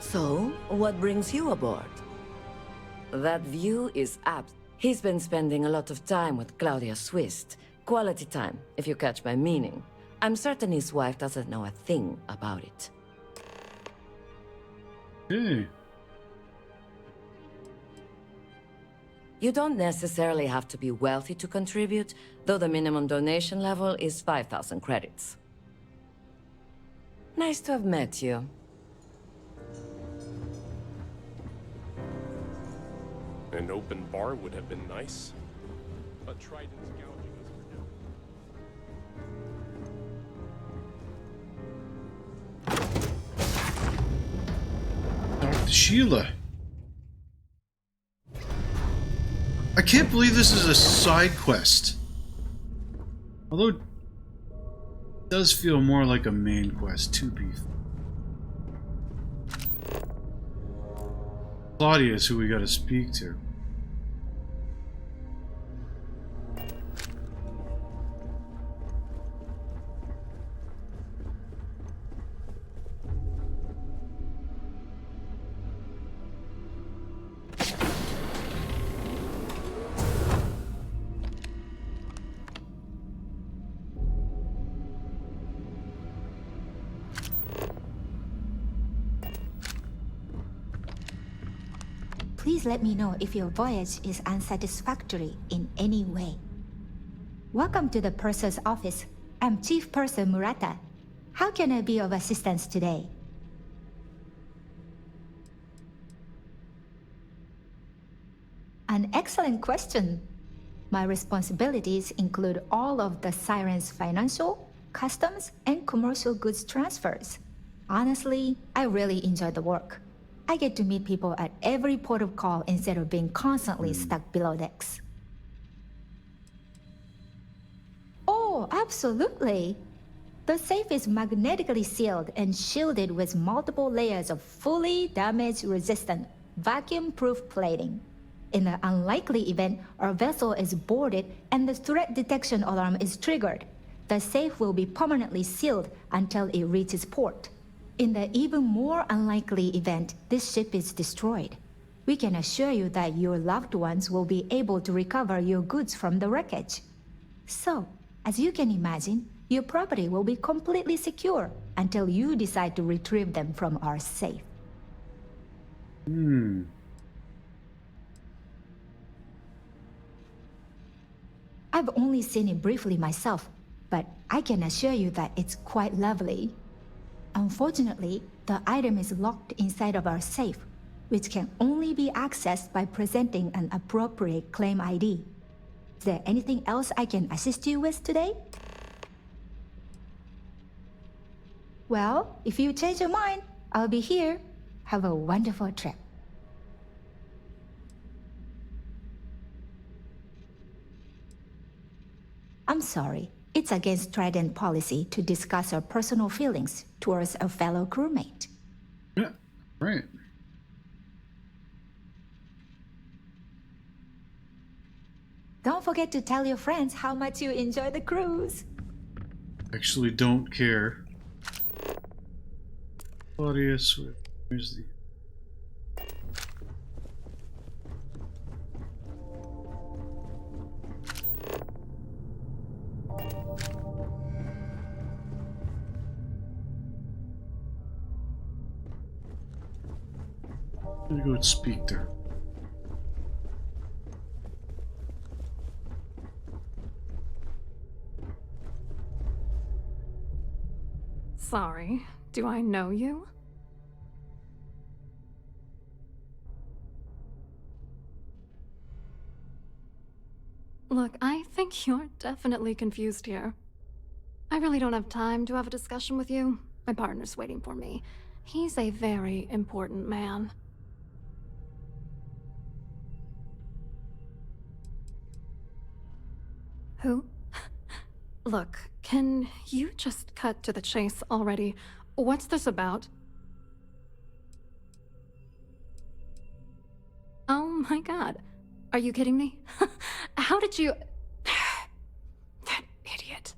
So, what brings you aboard? That view is apt. He's been spending a lot of time with Claudia Swist. Quality time, if you catch my meaning. I'm certain his wife doesn't know a thing about it. Hey. You don't necessarily have to be wealthy to contribute, though the minimum donation level is 5,000 credits. Nice to have met you. An open bar would have been nice. But Trident's gouging us for now. Dr. Sheila. I can't believe this is a side quest. Although it does feel more like a main quest, to be fair. Claudia is who we gotta speak to. Please let me know if your voyage is unsatisfactory in any way. Welcome to the Purser's office. I'm Chief Purser Murata. How can I be of assistance today? An excellent question. My responsibilities include all of the Siren's financial, customs, and commercial goods transfers. Honestly, I really enjoy the work. I get to meet people at every port of call instead of being constantly stuck below decks. Oh, absolutely! The safe is magnetically sealed and shielded with multiple layers of fully damage-resistant, vacuum-proof plating. In the unlikely event our vessel is boarded and the threat detection alarm is triggered, the safe will be permanently sealed until it reaches port. In the even more unlikely event this ship is destroyed, we can assure you that your loved ones will be able to recover your goods from the wreckage. So, as you can imagine, your property will be completely secure until you decide to retrieve them from our safe. I've only seen it briefly myself, but I can assure you that it's quite lovely. Unfortunately, the item is locked inside of our safe, which can only be accessed by presenting an appropriate claim ID. Is there anything else I can assist you with today? Well, if you change your mind, I'll be here. Have a wonderful trip. I'm sorry. It's against Trident policy to discuss our personal feelings towards a fellow crewmate. Yeah, right. Don't forget to tell your friends how much you enjoy the cruise. Actually don't care. Claudia Swift. Where's the... I'm gonna go and speak to her. Sorry, do I know you? Look, I think you're definitely confused here. I really don't have time to have a discussion with you. My partner's waiting for me. He's a very important man. Who? Look, can you just cut to the chase already? What's this about? Oh my god. Are you kidding me? How did you... That idiot.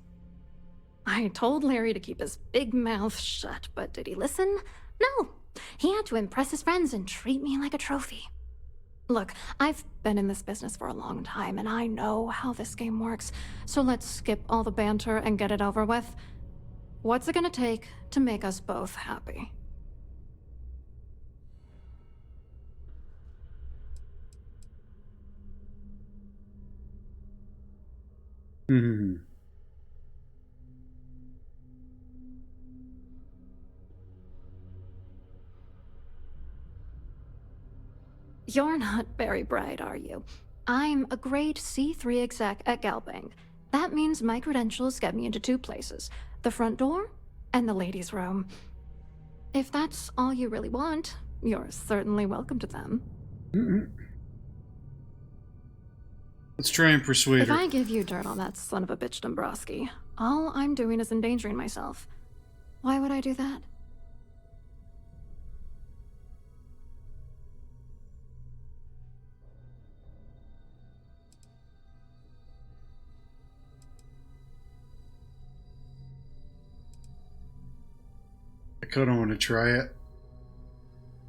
I told Larry to keep his big mouth shut, but did he listen? No. He had to impress his friends and treat me like a trophy. Look, I've been in this business for a long time, and I know how this game works, so let's skip all the banter and get it over with. What's it gonna take to make us both happy? Hmm. You're not very bright, are you? I'm a grade C3 exec at Galbank. That means my credentials get me into 2 places, the front door and the ladies' room. If that's all you really want, you're certainly welcome to them. Let's try and persuade her. If I give you dirt on that son of a bitch Dombrowski, all I'm doing is endangering myself. Why would I do that? I kind of want to try it.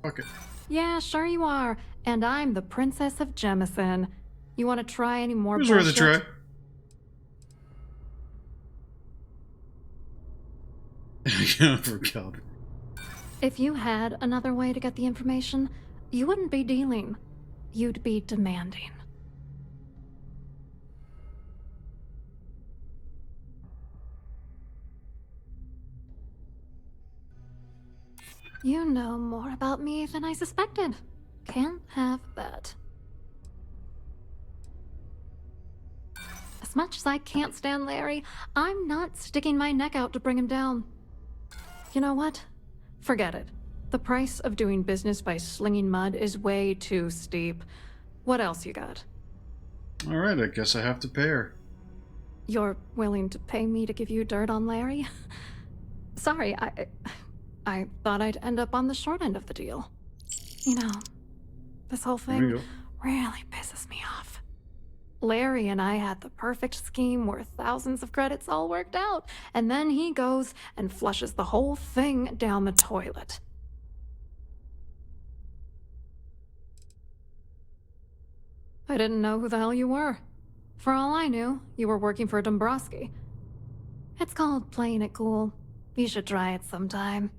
Fuck it. Yeah, sure you are. And I'm the Princess of Jemison. You want to try any more Here's bullshit? worth a try. Yeah, for God. If you had another way to get the information, you wouldn't be dealing. You'd be demanding. You know more about me than I suspected. Can't have that. As much as I can't stand Larry, I'm not sticking my neck out to bring him down. You know what? Forget it. The price of doing business by slinging mud is way too steep. What else you got? Alright, I guess I have to pay her. You're willing to pay me to give you dirt on Larry? Sorry, I thought I'd end up on the short end of the deal. You know, this whole thing really pisses me off. Larry and I had the perfect scheme worth thousands of credits all worked out, and then he goes and flushes the whole thing down the toilet. I didn't know who the hell you were. For all I knew, you were working for Dombrowski. It's called playing it cool. You should try it sometime.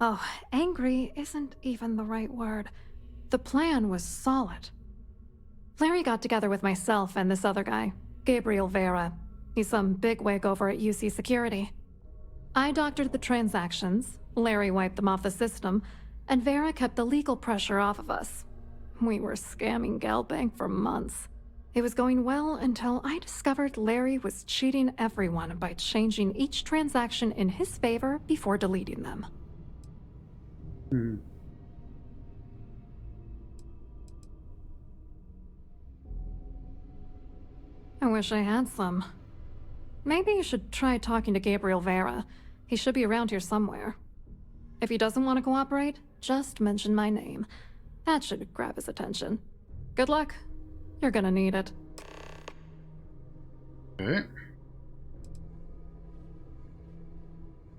Oh, angry isn't even the right word. The plan was solid. Larry got together with myself and this other guy, Gabriel Vera. He's some bigwig over at UC Security. I doctored the transactions, Larry wiped them off the system, and Vera kept the legal pressure off of us. We were scamming Galbank for months. It was going well until I discovered Larry was cheating everyone by changing each transaction in his favor before deleting them. I wish I had some. Maybe you should try talking to Gabriel Vera. He should be around here somewhere. If he doesn't want to cooperate, just mention my name. That should grab his attention. Good luck. You're gonna need it. Okay.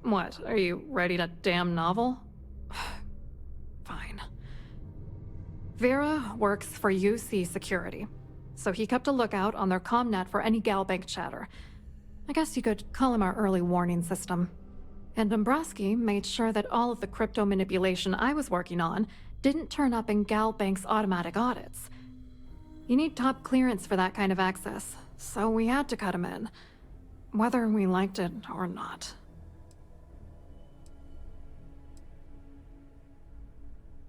What, are you writing a damn novel? Fine. Vera works for UC Security, so he kept a lookout on their comnet for any Galbank chatter. I guess you could call him our early warning system. And Dombrowski made sure that all of the crypto manipulation I was working on didn't turn up in Galbank's automatic audits. You need top clearance for that kind of access, so we had to cut him in, whether we liked it or not.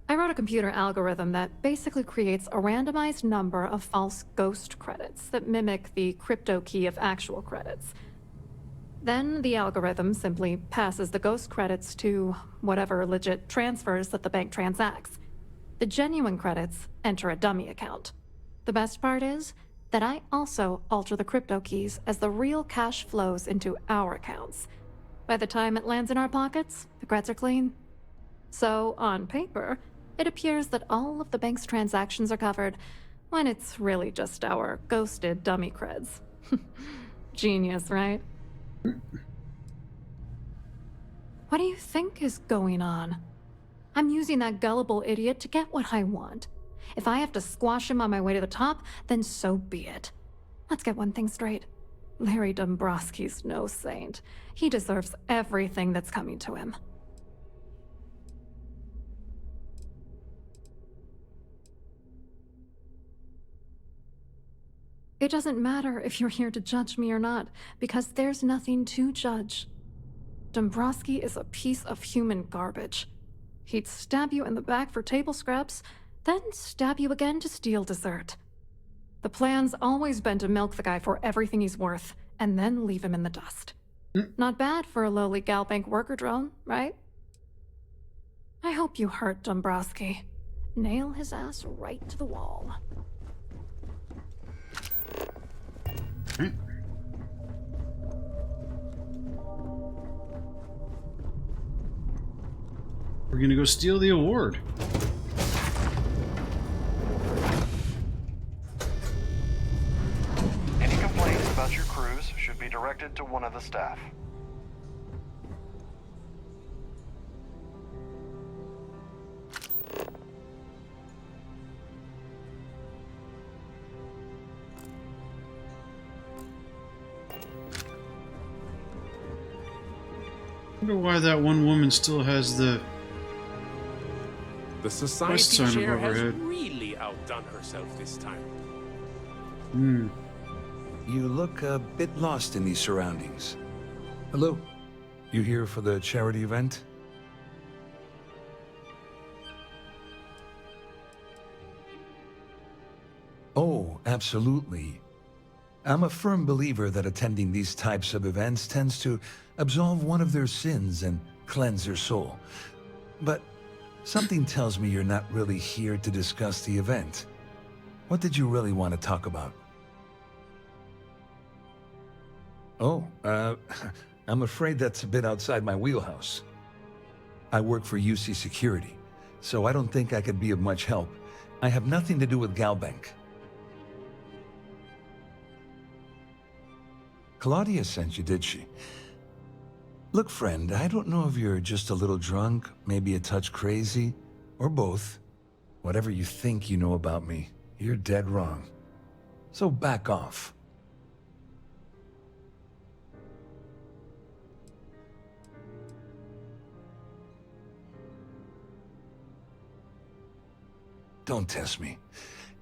I wrote a computer algorithm that basically creates a randomized number of false ghost credits that mimic the crypto key of actual credits. Then the algorithm simply passes the ghost credits to whatever legit transfers that the bank transacts. The genuine credits enter a dummy account. The best part is that I also alter the crypto keys as the real cash flows into our accounts. By the time it lands in our pockets, the creds are clean. So, on paper, it appears that all of the bank's transactions are covered, when it's really just our ghosted dummy creds. Genius, right? What do you think is going on? I'm using that gullible idiot to get what I want. If I have to squash him on my way to the top, then so be it. Let's get one thing straight. Larry Dombrowski's no saint. He deserves everything that's coming to him. It doesn't matter if you're here to judge me or not, because there's nothing to judge. Dombrowski is a piece of human garbage. He'd stab you in the back for table scraps, then stab you again to steal dessert. The plan's always been to milk the guy for everything he's worth, and then leave him in the dust. Not bad for a lowly Galbank worker drone, right? I hope you hurt Dombrowski. Nail his ass right to the wall. We're gonna go steal the award. Any complaints about your cruise should be directed to one of the staff. I wonder why that one woman still has the society sign chair above her has head. really outdone herself this time. You look a bit lost in these surroundings. Hello? You here for the charity event? Oh, absolutely. I'm a firm believer that attending these types of events tends to absolve one of their sins and cleanse their soul. But something tells me you're not really here to discuss the event. What did you really want to talk about? Oh, I'm afraid that's a bit outside my wheelhouse. I work for UC Security, so I don't think I could be of much help. I have nothing to do with Galbank. Claudia sent you, did she? Look, friend, I don't know if you're just a little drunk, maybe a touch crazy, or both. Whatever you think you know about me, you're dead wrong. So back off. Don't test me.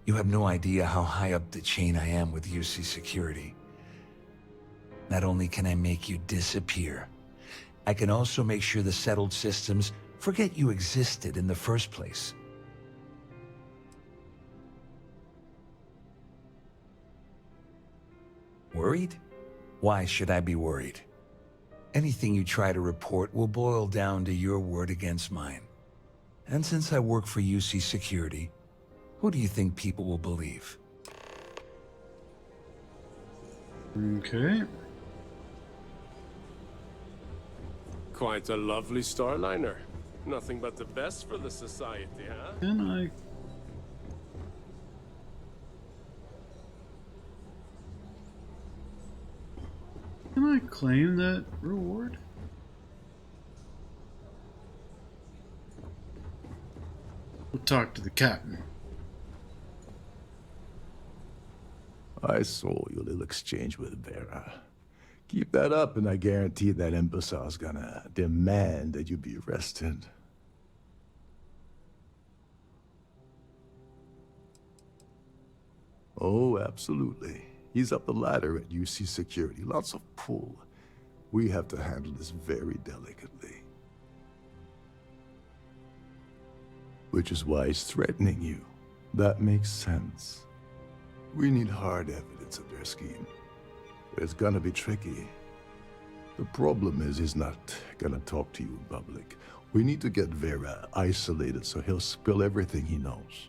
You have no idea how high up the chain I am with UC Security. Not only can I make you disappear, I can also make sure the settled systems forget you existed in the first place. Worried? Why should I be worried? Anything you try to report will boil down to your word against mine. And since I work for UC Security, who do you think people will believe? Okay. Quite a lovely Starliner. Nothing but the best for the society, huh? Can I claim that reward? We'll talk to the captain. I saw your little exchange with Vera. Keep that up, and I guarantee that imbecile's gonna demand that you be arrested. Oh, absolutely. He's up the ladder at UC Security. Lots of pull. We have to handle this very delicately. Which is why he's threatening you. That makes sense. We need hard evidence of their scheme. It's gonna be tricky. The problem is he's not gonna talk to you in public. We need to get Vera isolated so he'll spill everything he knows.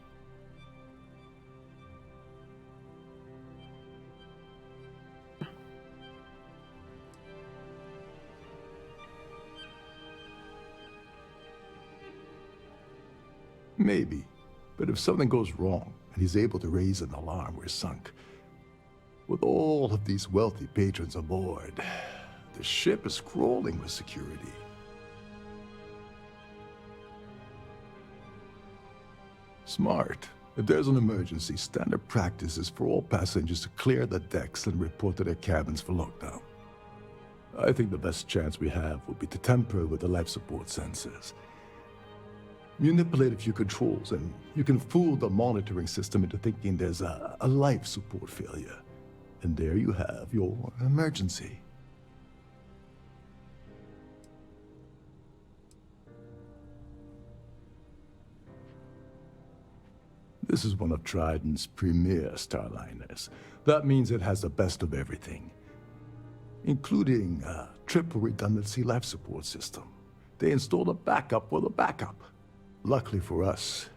Maybe, but if something goes wrong and he's able to raise an alarm, we're sunk. With all of these wealthy patrons aboard, the ship is crawling with security. Smart. If there's an emergency, standard practice is for all passengers to clear the decks and report to their cabins for lockdown. I think the best chance we have would be to tamper with the life support sensors. Manipulate a few controls, and you can fool the monitoring system into thinking there's a life support failure. And there you have your emergency. This is one of Trident's premier Starliners. That means it has the best of everything, including a triple redundancy life support system. They installed a backup for the backup. Luckily for us,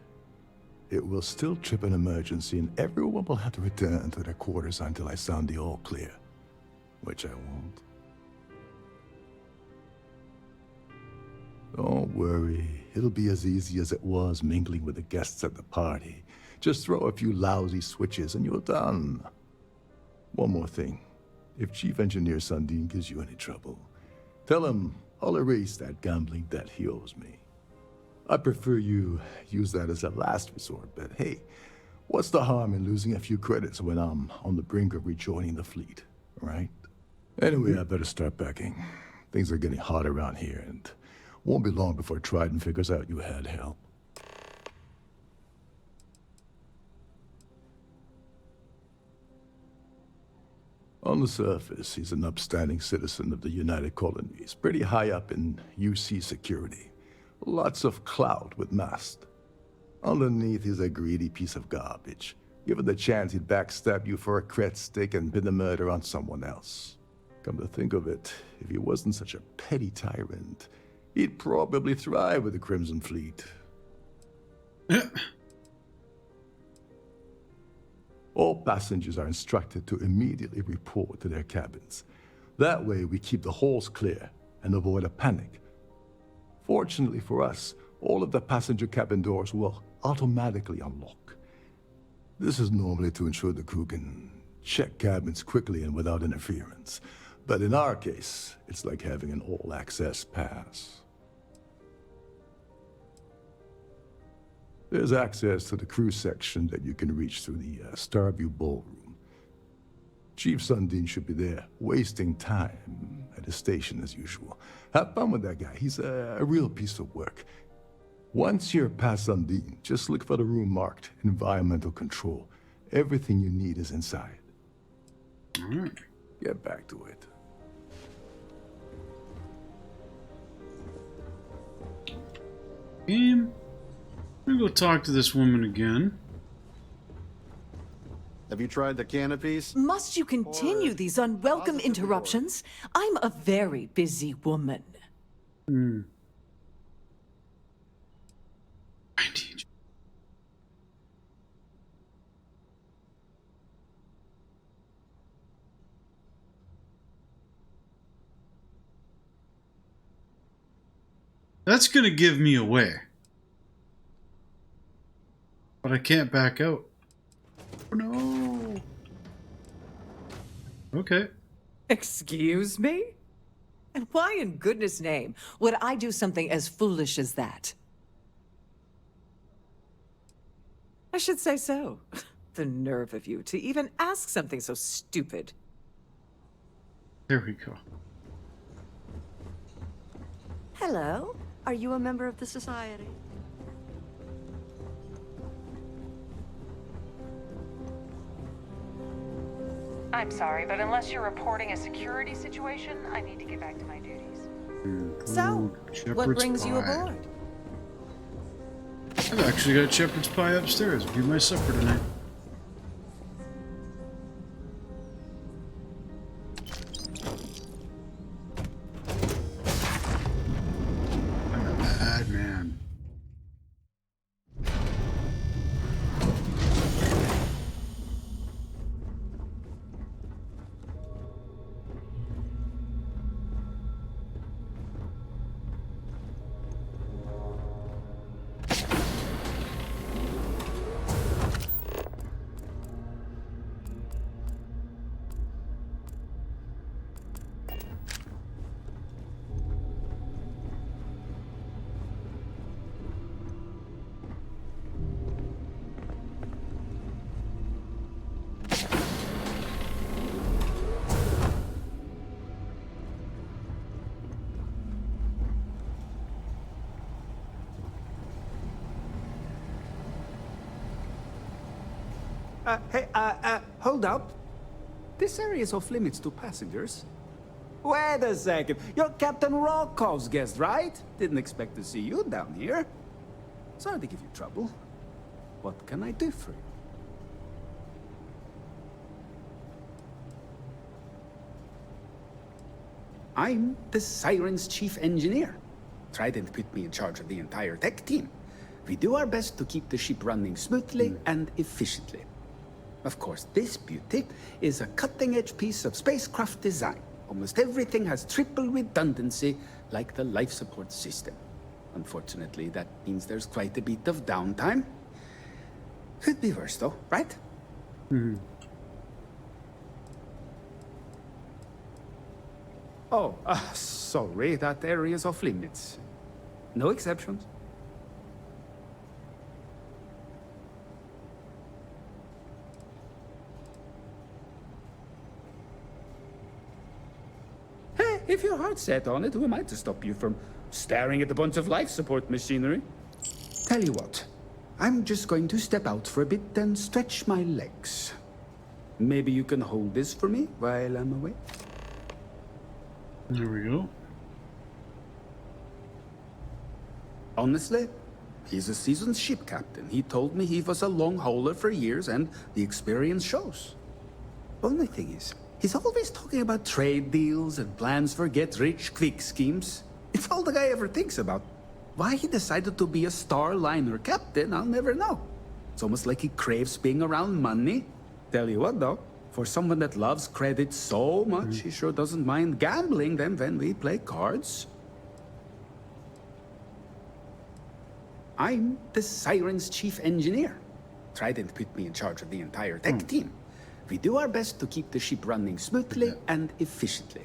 it will still trip an emergency and everyone will have to return to their quarters until I sound the all clear, which I won't. Don't worry, it'll be as easy as it was mingling with the guests at the party. Just throw a few lousy switches and you're done. One more thing. If Chief Engineer Sundin gives you any trouble, tell him I'll erase that gambling debt he owes me. I prefer you use that as a last resort, but hey, what's the harm in losing a few credits when I'm on the brink of rejoining the fleet, right? Anyway, I better start packing. Things are getting hot around here, and won't be long before Trident figures out you had help. On the surface, he's an upstanding citizen of the United Colonies, pretty high up in UC security. Lots of clout with Mast. Underneath, he's a greedy piece of garbage. Given the chance, he'd backstab you for a cret stick and pin the murder on someone else. Come to think of it, if he wasn't such a petty tyrant, he'd probably thrive with the Crimson Fleet. All passengers are instructed to immediately report to their cabins. That way, we keep the halls clear and avoid a panic. Fortunately for us, all of the passenger cabin doors will automatically unlock. This is normally to ensure the crew can check cabins quickly and without interference. But in our case, it's like having an all-access pass. There's access to the crew section that you can reach through the Starview Ballroom. Chief Sundin should be there, wasting time at his station as usual. Have fun with that guy. He's a real piece of work. Once you're past Sundin, just look for the room marked Environmental Control. Everything you need is inside. All right. Get back to it. Game. I'm gonna go talk to this woman again. Have you tried the canopies? Must you continue these unwelcome interruptions? I'm a very busy woman. That's gonna give me away. But I can't back out. Oh no. Okay. Excuse me? And why in goodness name would I do something as foolish as that? I should say so. The nerve of you to even ask something so stupid. There we go. Hello. Are you a member of the Society? I'm sorry, but unless you're reporting a security situation, I need to get back to my duties. So, what brings you aboard? I've actually got shepherd's pie upstairs. It'll be my supper tonight. I'm a bad man. Hold up. This area is off limits to passengers. Wait a second. You're Captain Rockov's guest, right? Didn't expect to see you down here. Sorry to give you trouble. What can I do for you? I'm the Siren's chief engineer. Trident put me in charge of the entire tech team. We do our best to keep the ship running smoothly and efficiently. Of course, this beauty is a cutting-edge piece of spacecraft design. Almost everything has triple redundancy, like the life support system. Unfortunately, that means there's quite a bit of downtime. Could be worse, though, right? Oh, sorry, that area is off limits. No exceptions. If your heart's set on it, who am I to stop you from staring at a bunch of life support machinery? Tell you what, I'm just going to step out for a bit and stretch my legs. Maybe you can hold this for me while I'm away? There we go. Honestly, he's a seasoned ship captain. He told me he was a long hauler for years, and the experience shows. Only thing is, he's always talking about trade deals and plans for get-rich-quick schemes. It's all the guy ever thinks about. Why he decided to be a Starliner captain, I'll never know. It's almost like he craves being around money. Tell you what, though, for someone that loves credit so much, he sure doesn't mind gambling them when we play cards. I'm the Siren's chief engineer. Trident put me in charge of the entire tech team. We do our best to keep the ship running smoothly and efficiently.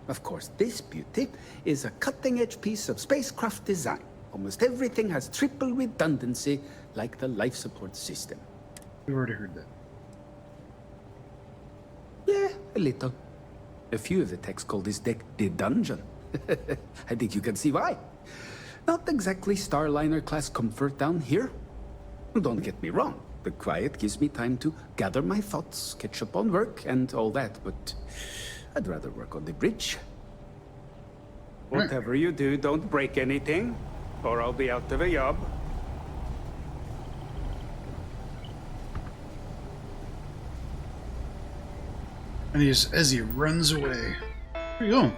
Of course, this beauty is a cutting-edge piece of spacecraft design. Almost everything has triple redundancy, like the life support system. We've already heard that. Yeah, a little. A few of the techs call this deck the dungeon. I think you can see why. Not exactly Starliner-class comfort down here. Don't get me wrong. The quiet gives me time to gather my thoughts, catch up on work, and all that, but I'd rather work on the bridge. Whatever you do, don't break anything, or I'll be out of a job. And as he runs away. There you go.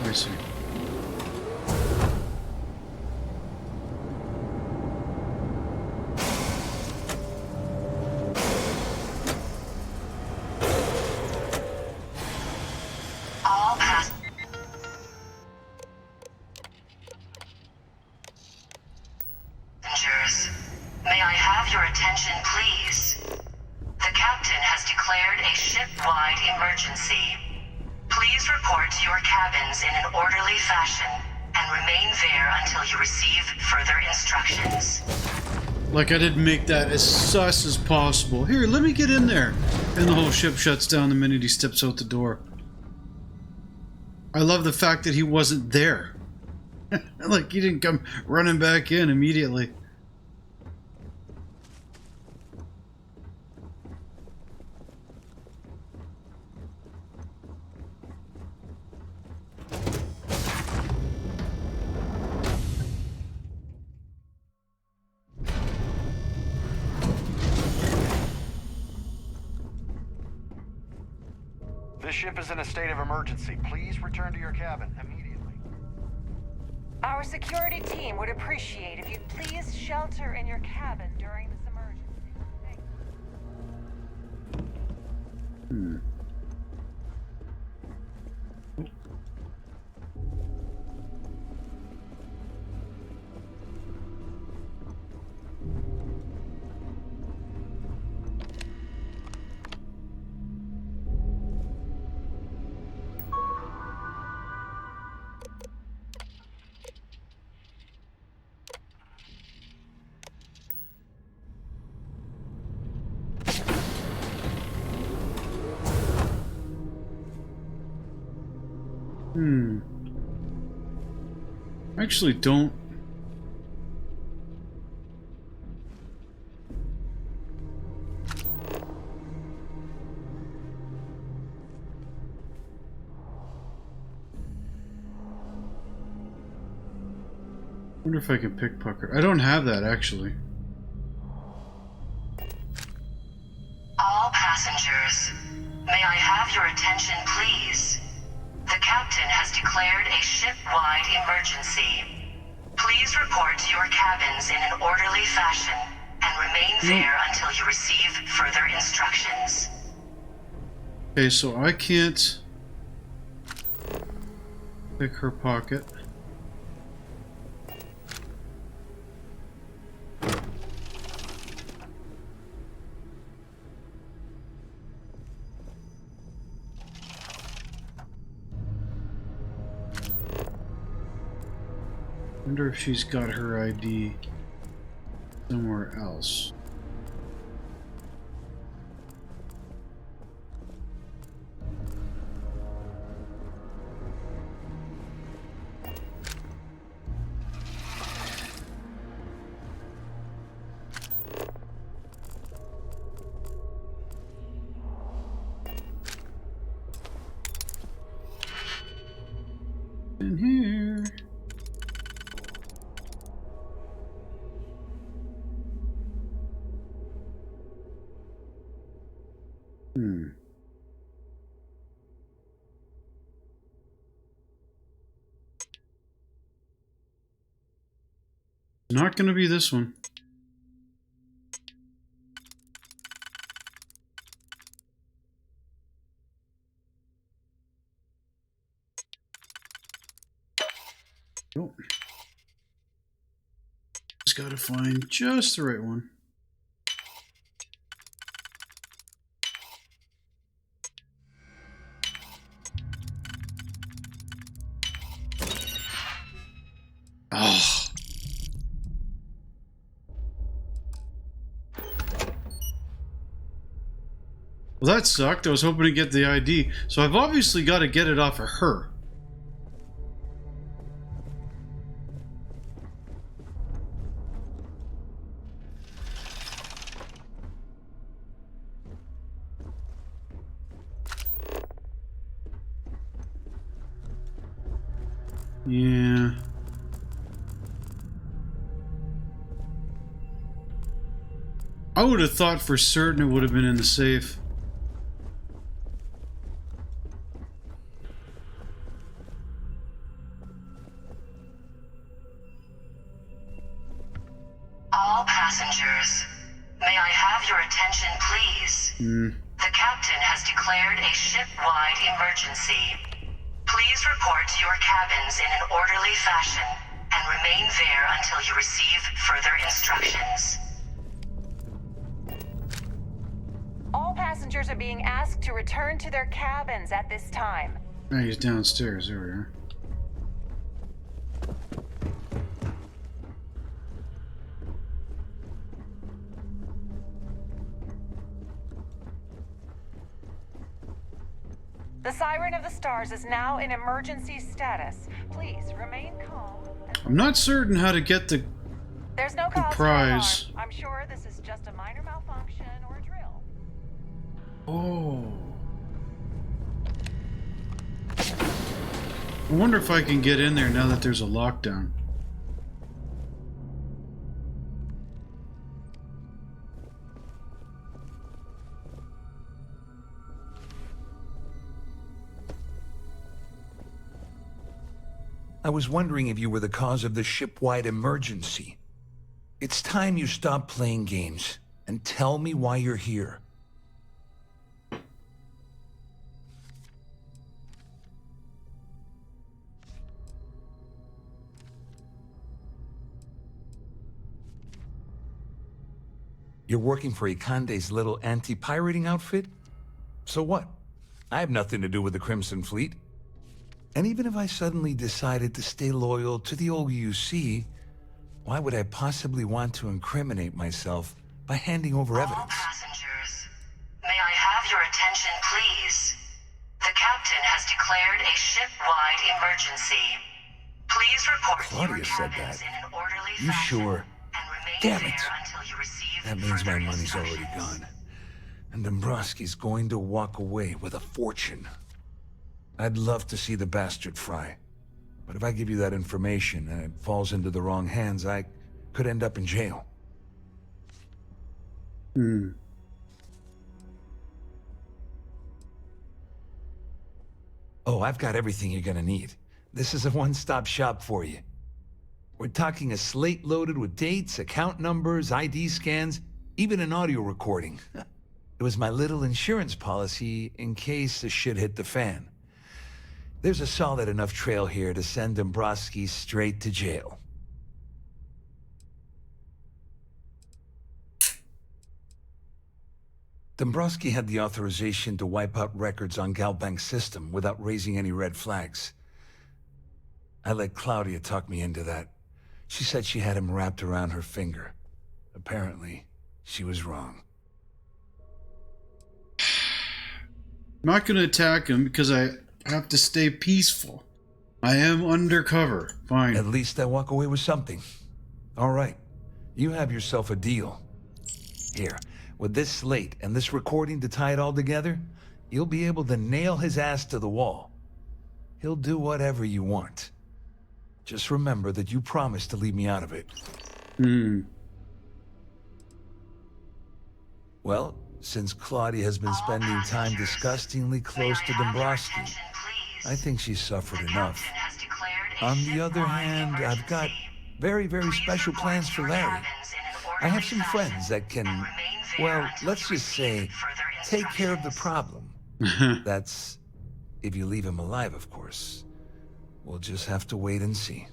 I see. All passengers. May I have cabins in an orderly fashion and remain there until you receive further instructions. Like I didn't make that as sus as possible. Here, let me get in there. And the whole ship shuts down the minute he steps out the door. I love the fact that he wasn't there. Like he didn't come running back in immediately. This ship is in a state of emergency. Please return to your cabin immediately. Our security team would appreciate if you'd please shelter in your cabin during this emergency. Thanks. I actually don't. Wonder if I can pickpocket. I don't have that actually. All passengers, may I have your attention, please? The captain has declared a ship-wide emergency. Please report to your cabins in an orderly fashion and remain there until you receive further instructions. Okay, so I can't pick her pocket. Wonder if she's got her ID somewhere else. In here. Not gonna be this one. Nope. Just gotta find just the right one. Oh. Well, that sucked. I was hoping to get the ID, so I've obviously got to get it off of her. Yeah. I would have thought for certain it would have been in the safe. All passengers, may I have your attention, please? The captain has declared a ship-wide emergency. Please report to your cabins in an orderly fashion and remain there until you receive further instructions. All passengers are being asked to return to their cabins at this time. Oh, he's downstairs. There we are. The Siren of the Stars is now in emergency status. Please remain calm. I'm not certain how to get the There's no cause for prize. alarm. I'm sure this is just a minor malfunction or a drill. Oh. I wonder if I can get in there now that there's a lockdown. I was wondering if you were the cause of the ship-wide emergency. It's time you stop playing games and tell me why you're here. You're working for Ikande's little anti-pirating outfit? So what? I have nothing to do with the Crimson Fleet. And even if I suddenly decided to stay loyal to the old UC, why would I possibly want to incriminate myself by handing over evidence? All passengers, may I have your attention, please? The captain has declared a ship-wide emergency. Please report to your Claudia said cabins that. in an orderly You fashion sure? and remain Damn there it. until you receive That means my further money's already instructions. gone. And Dombrowski's going to walk away with a fortune. I'd love to see the bastard fry. But if I give you that information and it falls into the wrong hands, I could end up in jail. Oh, I've got everything you're gonna need. This is a one-stop shop for you. We're talking a slate loaded with dates, account numbers, ID scans, even an audio recording. It was my little insurance policy in case the shit hit the fan. There's a solid enough trail here to send Dombrowski straight to jail. Dombrowski had the authorization to wipe out records on Galbank's system without raising any red flags. I let Claudia talk me into that. She said she had him wrapped around her finger. Apparently, she was wrong. I'm not going to attack him because I have to stay peaceful. I am undercover. Fine. At least I walk away with something. All right. You have yourself a deal. Here, with this slate and this recording to tie it all together, you'll be able to nail his ass to the wall. He'll do whatever you want. Just remember that you promised to leave me out of it. Well, since Claudia has been spending time disgustingly close to Dombrowski, I think she's suffered enough. On the other hand, I've got very, very special plans for Larry. I have some friends that can, well, let's just say, take care of the problem. That's if you leave him alive, of course. We'll just have to wait and see.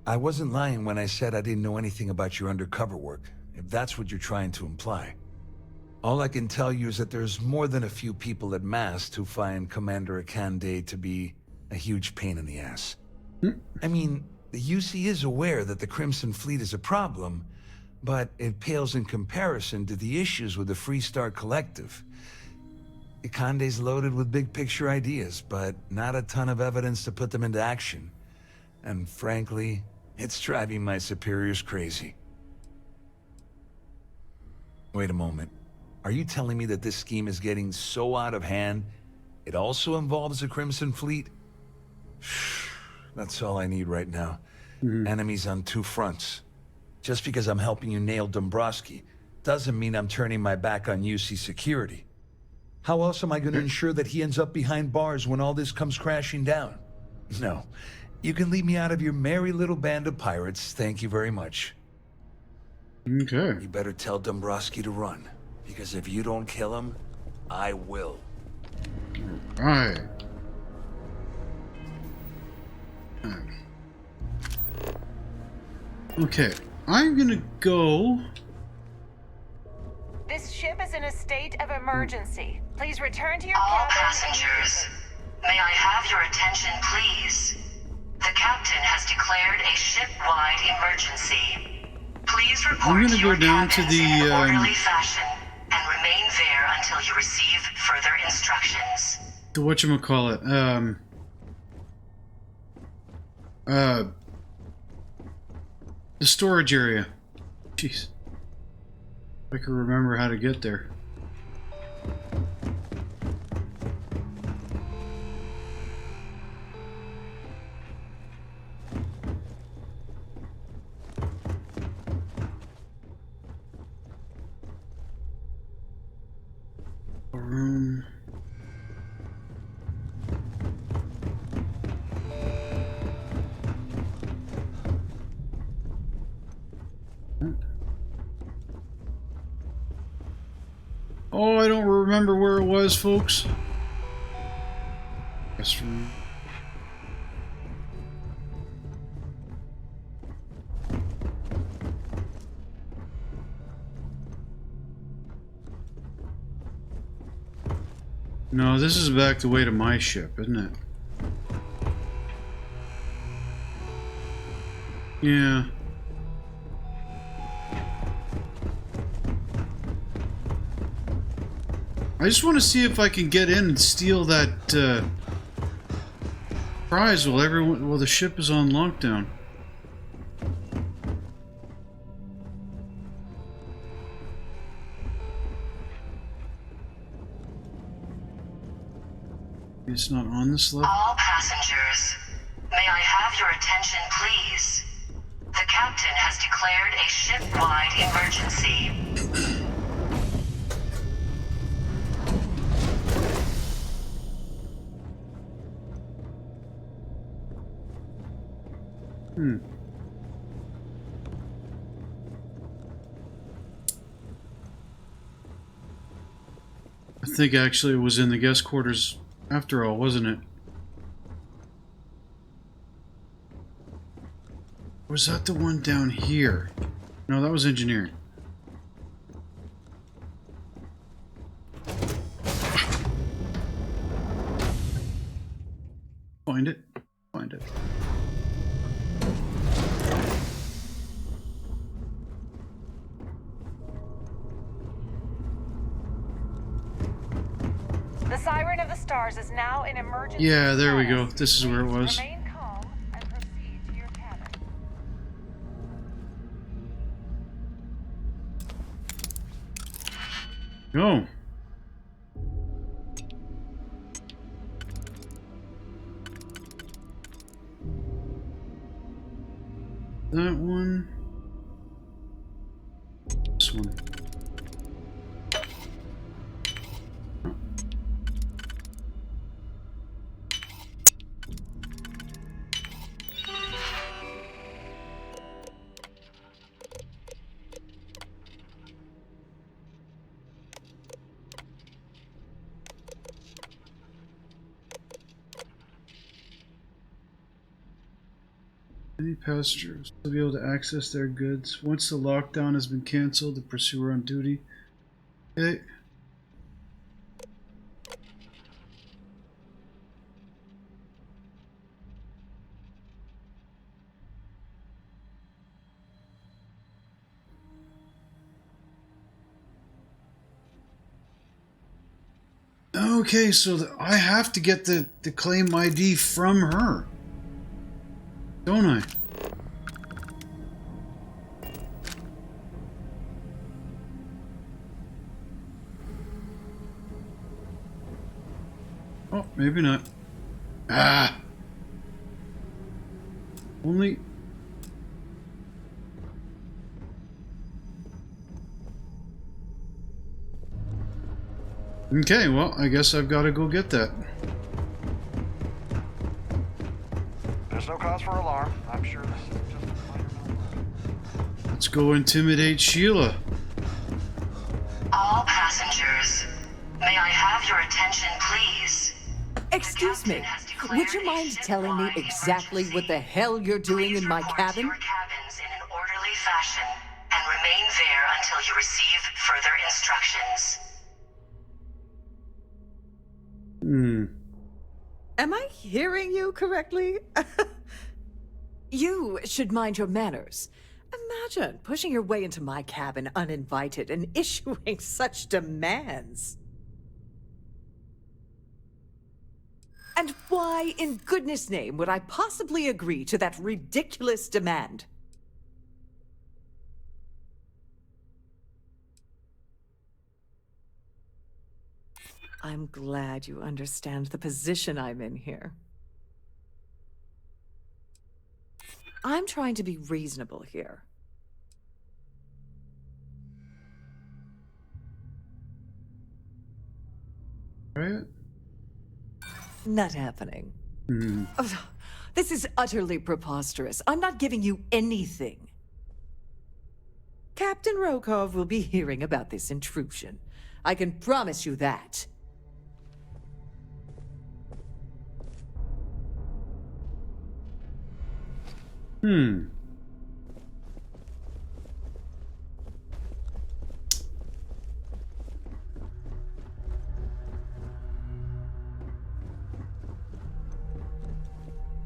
I wasn't lying when I said I didn't know anything about your undercover work, if that's what you're trying to imply. All I can tell you is that there's more than a few people at Mast who find Commander Ikande to be a huge pain in the ass. I mean, the UC is aware that the Crimson Fleet is a problem, but it pales in comparison to the issues with the Freestar Collective. Ikande's loaded with big-picture ideas, but not a ton of evidence to put them into action. And frankly, it's driving my superiors crazy. Wait a moment. Are you telling me that this scheme is getting so out of hand, it also involves the Crimson Fleet? That's all I need right now. Enemies on two fronts. Just because I'm helping you nail Dombrowski doesn't mean I'm turning my back on UC security. How else am I going to ensure that he ends up behind bars when all this comes crashing down? No. You can leave me out of your merry little band of pirates, thank you very much. Okay. You better tell Dombrowski to run, because if you don't kill him, I will. Alright. Okay, I'm gonna go... This ship is in a state of emergency. Please return to your All cabin passengers, may I have your attention, please? The captain has declared a ship-wide emergency. Please report I'm gonna to go your down to cabins in an the orderly fashion and remain there until you instructions. The whatchamacallit, the storage area. Jeez. I can remember how to get there. A room. Oh, I don't remember where it was, folks. Guest room. No, this is back the way to my ship, isn't it? Yeah. I just want to see if I can get in and steal that prize while the ship is on lockdown. It's not on this level. All passengers, may I have your attention, please? The captain has declared a ship-wide emergency. I think actually it was in the guest quarters after all, wasn't it? Was that the one down here? No, that was engineering. Find it. Find it. The Siren of the Stars is now in emergency. Yeah, there we go. This is where it was. Remain calm and proceed to your cabin. Go. That one. This one. Any passengers will be able to access their goods. Once the lockdown has been cancelled, the pursuer on duty. Okay. Okay, so I have to get the claim ID from her. Don't I? Oh, maybe not. Ah! Only... Okay, well, I guess I've got to go get that. There's no cause for alarm. I'm sure this is just a minor malfunction. Let's go intimidate Sheila. All passengers, may I have your attention, please? Excuse me, would you mind telling me exactly what the hell you're doing in my cabin? Your cabins in an orderly fashion and remain there until you receive further instructions. Am I hearing you correctly? You should mind your manners. Imagine pushing your way into my cabin uninvited and issuing such demands. And why, in goodness name, would I possibly agree to that ridiculous demand? I'm glad you understand the position I'm in here. I'm trying to be reasonable here. Right? Not happening. Hmm. Oh, this is utterly preposterous. I'm not giving you anything. Captain Rokov will be hearing about this intrusion. I can promise you that.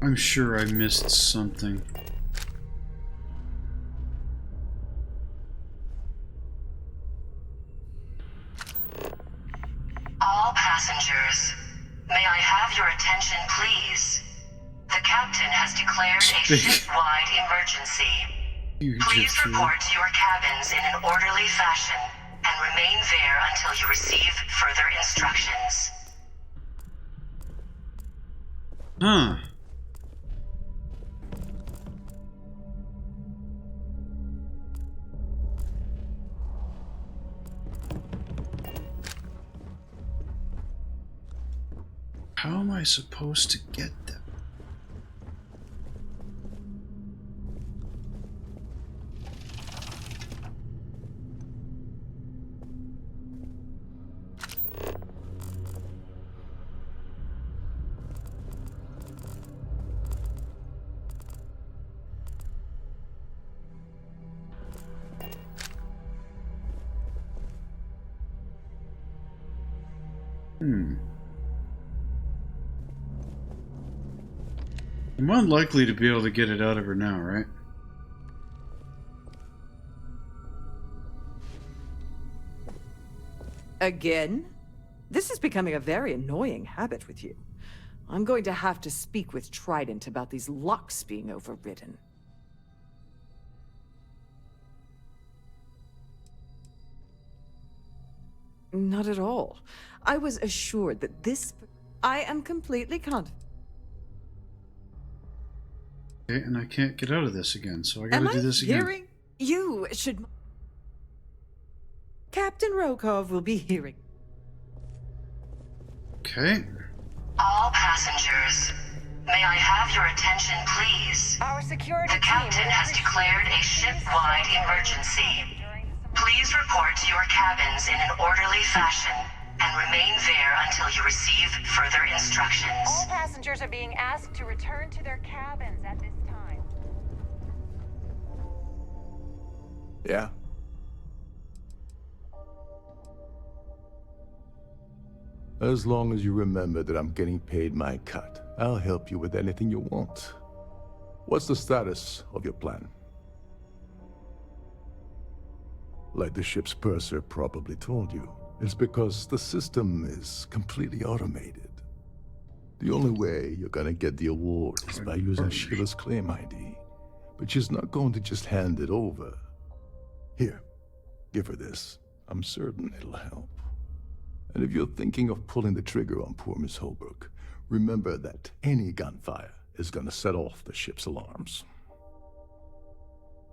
I'm sure I missed something. All passengers, may I have your attention, please? The captain has declared a ship-wide emergency. Please report to your cabins in an orderly fashion and remain there until you receive further instructions. Huh. How am I supposed to get them? I'm unlikely to be able to get it out of her now, right? Again? This is becoming a very annoying habit with you. I'm going to have to speak with Trident about these locks being overridden. Not at all. I was assured that this... I am completely confident. Okay, and I can't get out of this again, so I gotta do this again. You should... Captain Rokov will be hearing. Okay. All passengers, may I have your attention, please? Our security The captain has declared a ship-wide emergency. Please report to your cabins in an orderly fashion and remain there until you receive further instructions. All passengers are being asked to return to their cabins at this time. Yeah? As long as you remember that I'm getting paid my cut, I'll help you with anything you want. What's the status of your plan? Like the ship's purser probably told you, it's because the system is completely automated. The only way you're gonna get the award is by using Sheila's claim ID. But she's not going to just hand it over. Here, give her this. I'm certain it'll help. And if you're thinking of pulling the trigger on poor Miss Holbrook, remember that any gunfire is gonna set off the ship's alarms.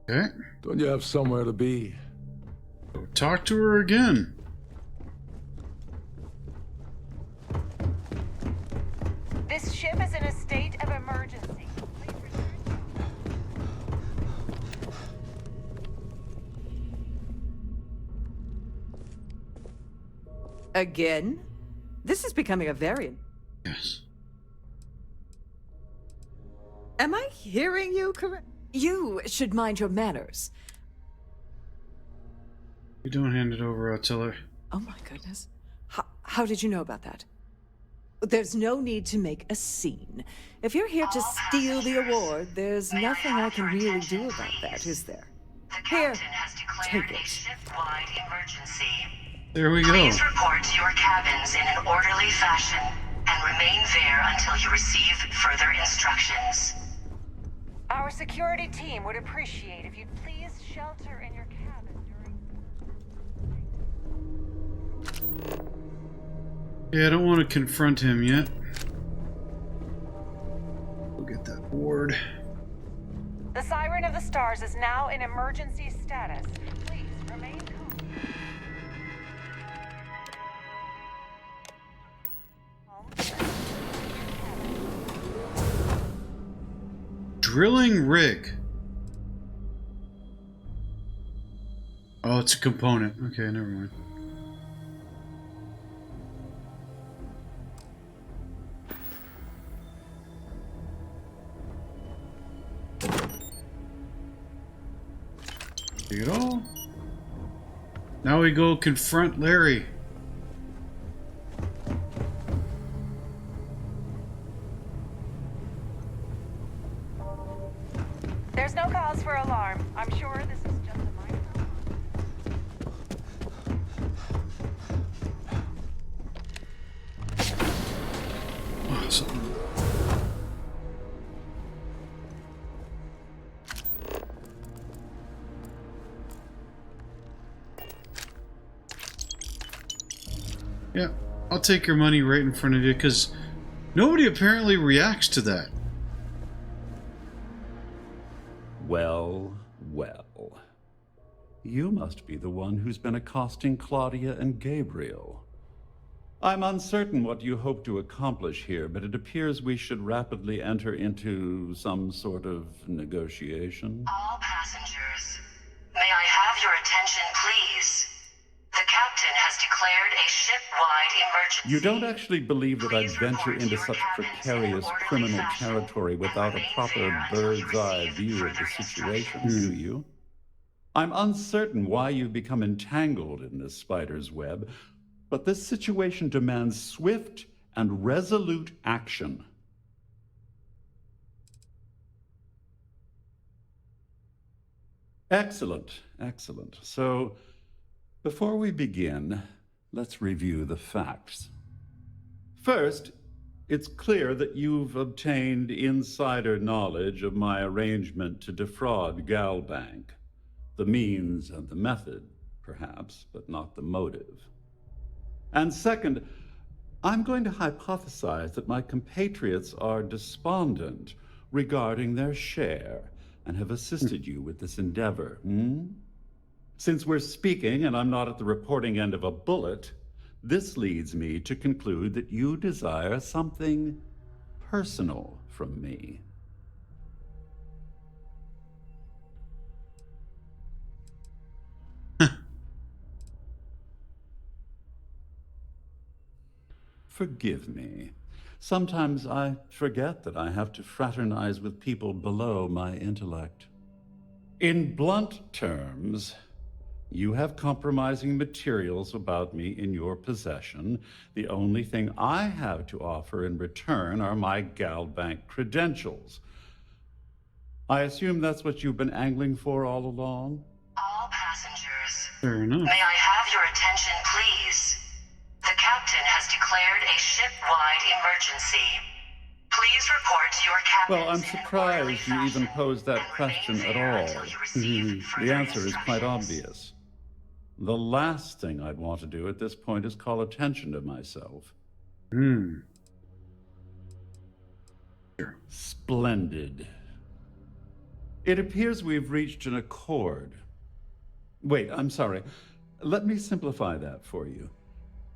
Okay. Don't you have somewhere to be? Talk to her again. This ship is in a state of emergency. Please return. Again? This is becoming a variant. Yes. Am I hearing you correct? You should mind your manners. If you don't hand it over, I'll tell her. Oh my goodness. How did you know about that? There's no need to make a scene. If you're here to steal the award, there's nothing I can really do about that, is there? Here, take it. Ship-wide emergency. There we go. Please report to your cabins in an orderly fashion and remain there until you receive further instructions. Our security team would appreciate if you'd please shelter in your cabin during... Yeah, I don't want to confront him yet. We'll get that board. The Siren of the Stars is now in emergency status. Please remain calm. Drilling rig. Oh, it's a component. Okay, never mind. Take it all. Now we go confront Larry. There's no cause for alarm. I'm sure this is just a minor problem. Awesome. Yeah, I'll take your money right in front of you, because nobody apparently reacts to that. Well, well. You must be the one who's been accosting Claudia and Gabriel. I'm uncertain what you hope to accomplish here, but it appears we should rapidly enter into some sort of negotiation. All passengers, may I have your attention, please? The captain has declared a ship-wide emergency. You don't actually believe that I'd venture into such precarious criminal territory without a proper bird's-eye view of the situation, do you? I'm uncertain why you've become entangled in this spider's web, but this situation demands swift and resolute action. Excellent, excellent. So, before we begin, let's review the facts. First, it's clear that you've obtained insider knowledge of my arrangement to defraud Galbank. The means and the method, perhaps, but not the motive. And second, I'm going to hypothesize that my compatriots are despondent regarding their share and have assisted you with this endeavor. Since we're speaking and I'm not at the reporting end of a bullet, this leads me to conclude that you desire something personal from me. Forgive me. Sometimes I forget that I have to fraternize with people below my intellect. In blunt terms, you have compromising materials about me in your possession. The only thing I have to offer in return are my Galbank credentials. I assume that's what you've been angling for all along? All passengers, Fair enough. may I have your attention, please? The captain has declared a ship-wide emergency. Please report to your captain. Well, I'm surprised you even posed that question at all. The answer is quite obvious. The last thing I'd want to do at this point is call attention to myself. Sure. Splendid. It appears we've reached an accord. Wait, I'm sorry. Let me simplify that for you.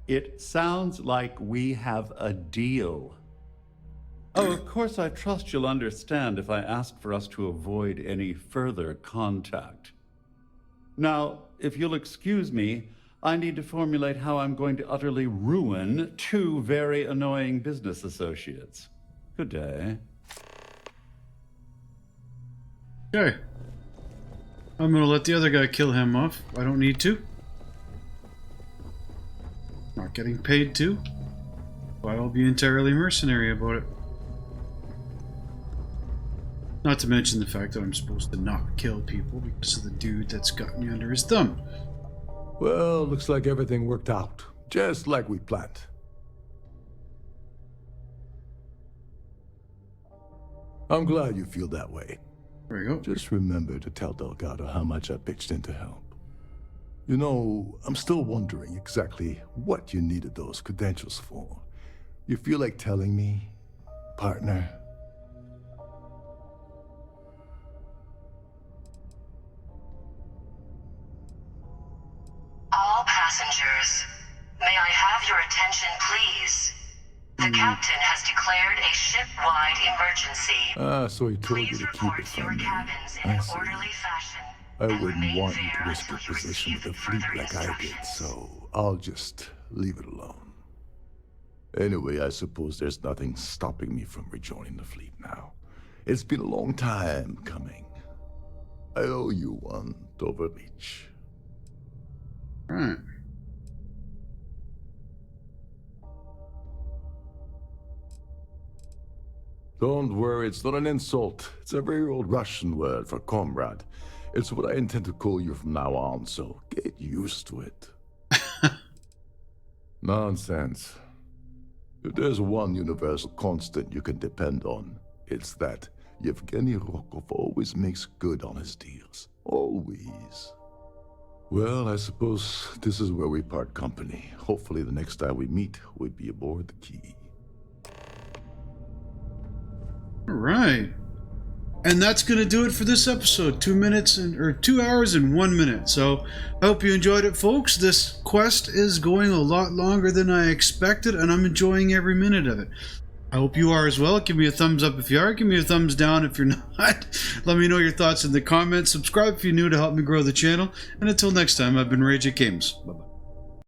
It sounds like we have a deal. Oh, of course, I trust you'll understand if I ask for us to avoid any further contact. Now, if you'll excuse me, I need to formulate how I'm going to utterly ruin two very annoying business associates. Good day. Okay. I'm gonna let the other guy kill him off. I don't need to. Not getting paid to. But I'll be entirely mercenary about it. Not to mention the fact that I'm supposed to not kill people because of the dude that's got me under his thumb. Well, looks like everything worked out, just like we planned. I'm glad you feel that way. There you go. Just remember to tell Delgado how much I pitched in to help. You know, I'm still wondering exactly what you needed those credentials for. You feel like telling me, partner? All passengers, may I have your attention, please? The captain has declared a ship-wide emergency. Ah, so he told you to keep it from me. I see. I wouldn't want you to risk your position with the fleet like I did, so I'll just leave it alone. Anyway, I suppose there's nothing stopping me from rejoining the fleet now. It's been a long time coming. I owe you one, Overreach. Right. Don't worry, it's not an insult. It's a very old Russian word for comrade. It's what I intend to call you from now on, so get used to it. Nonsense. If there's one universal constant you can depend on, it's that Yevgeny Rokov always makes good on his deals. Always. Well, I suppose this is where we part company. Hopefully the next time we meet, we'll be aboard the Key. All right. And that's going to do it for this episode. 2 hours and 1 minute. So I hope you enjoyed it, folks. This quest is going a lot longer than I expected, and I'm enjoying every minute of it. I hope you are as well. Give me a thumbs up if you are. Give me a thumbs down if you're not. Let me know your thoughts in the comments. Subscribe if you're new to help me grow the channel. And until next time, I've been Rage at Games. Bye-bye.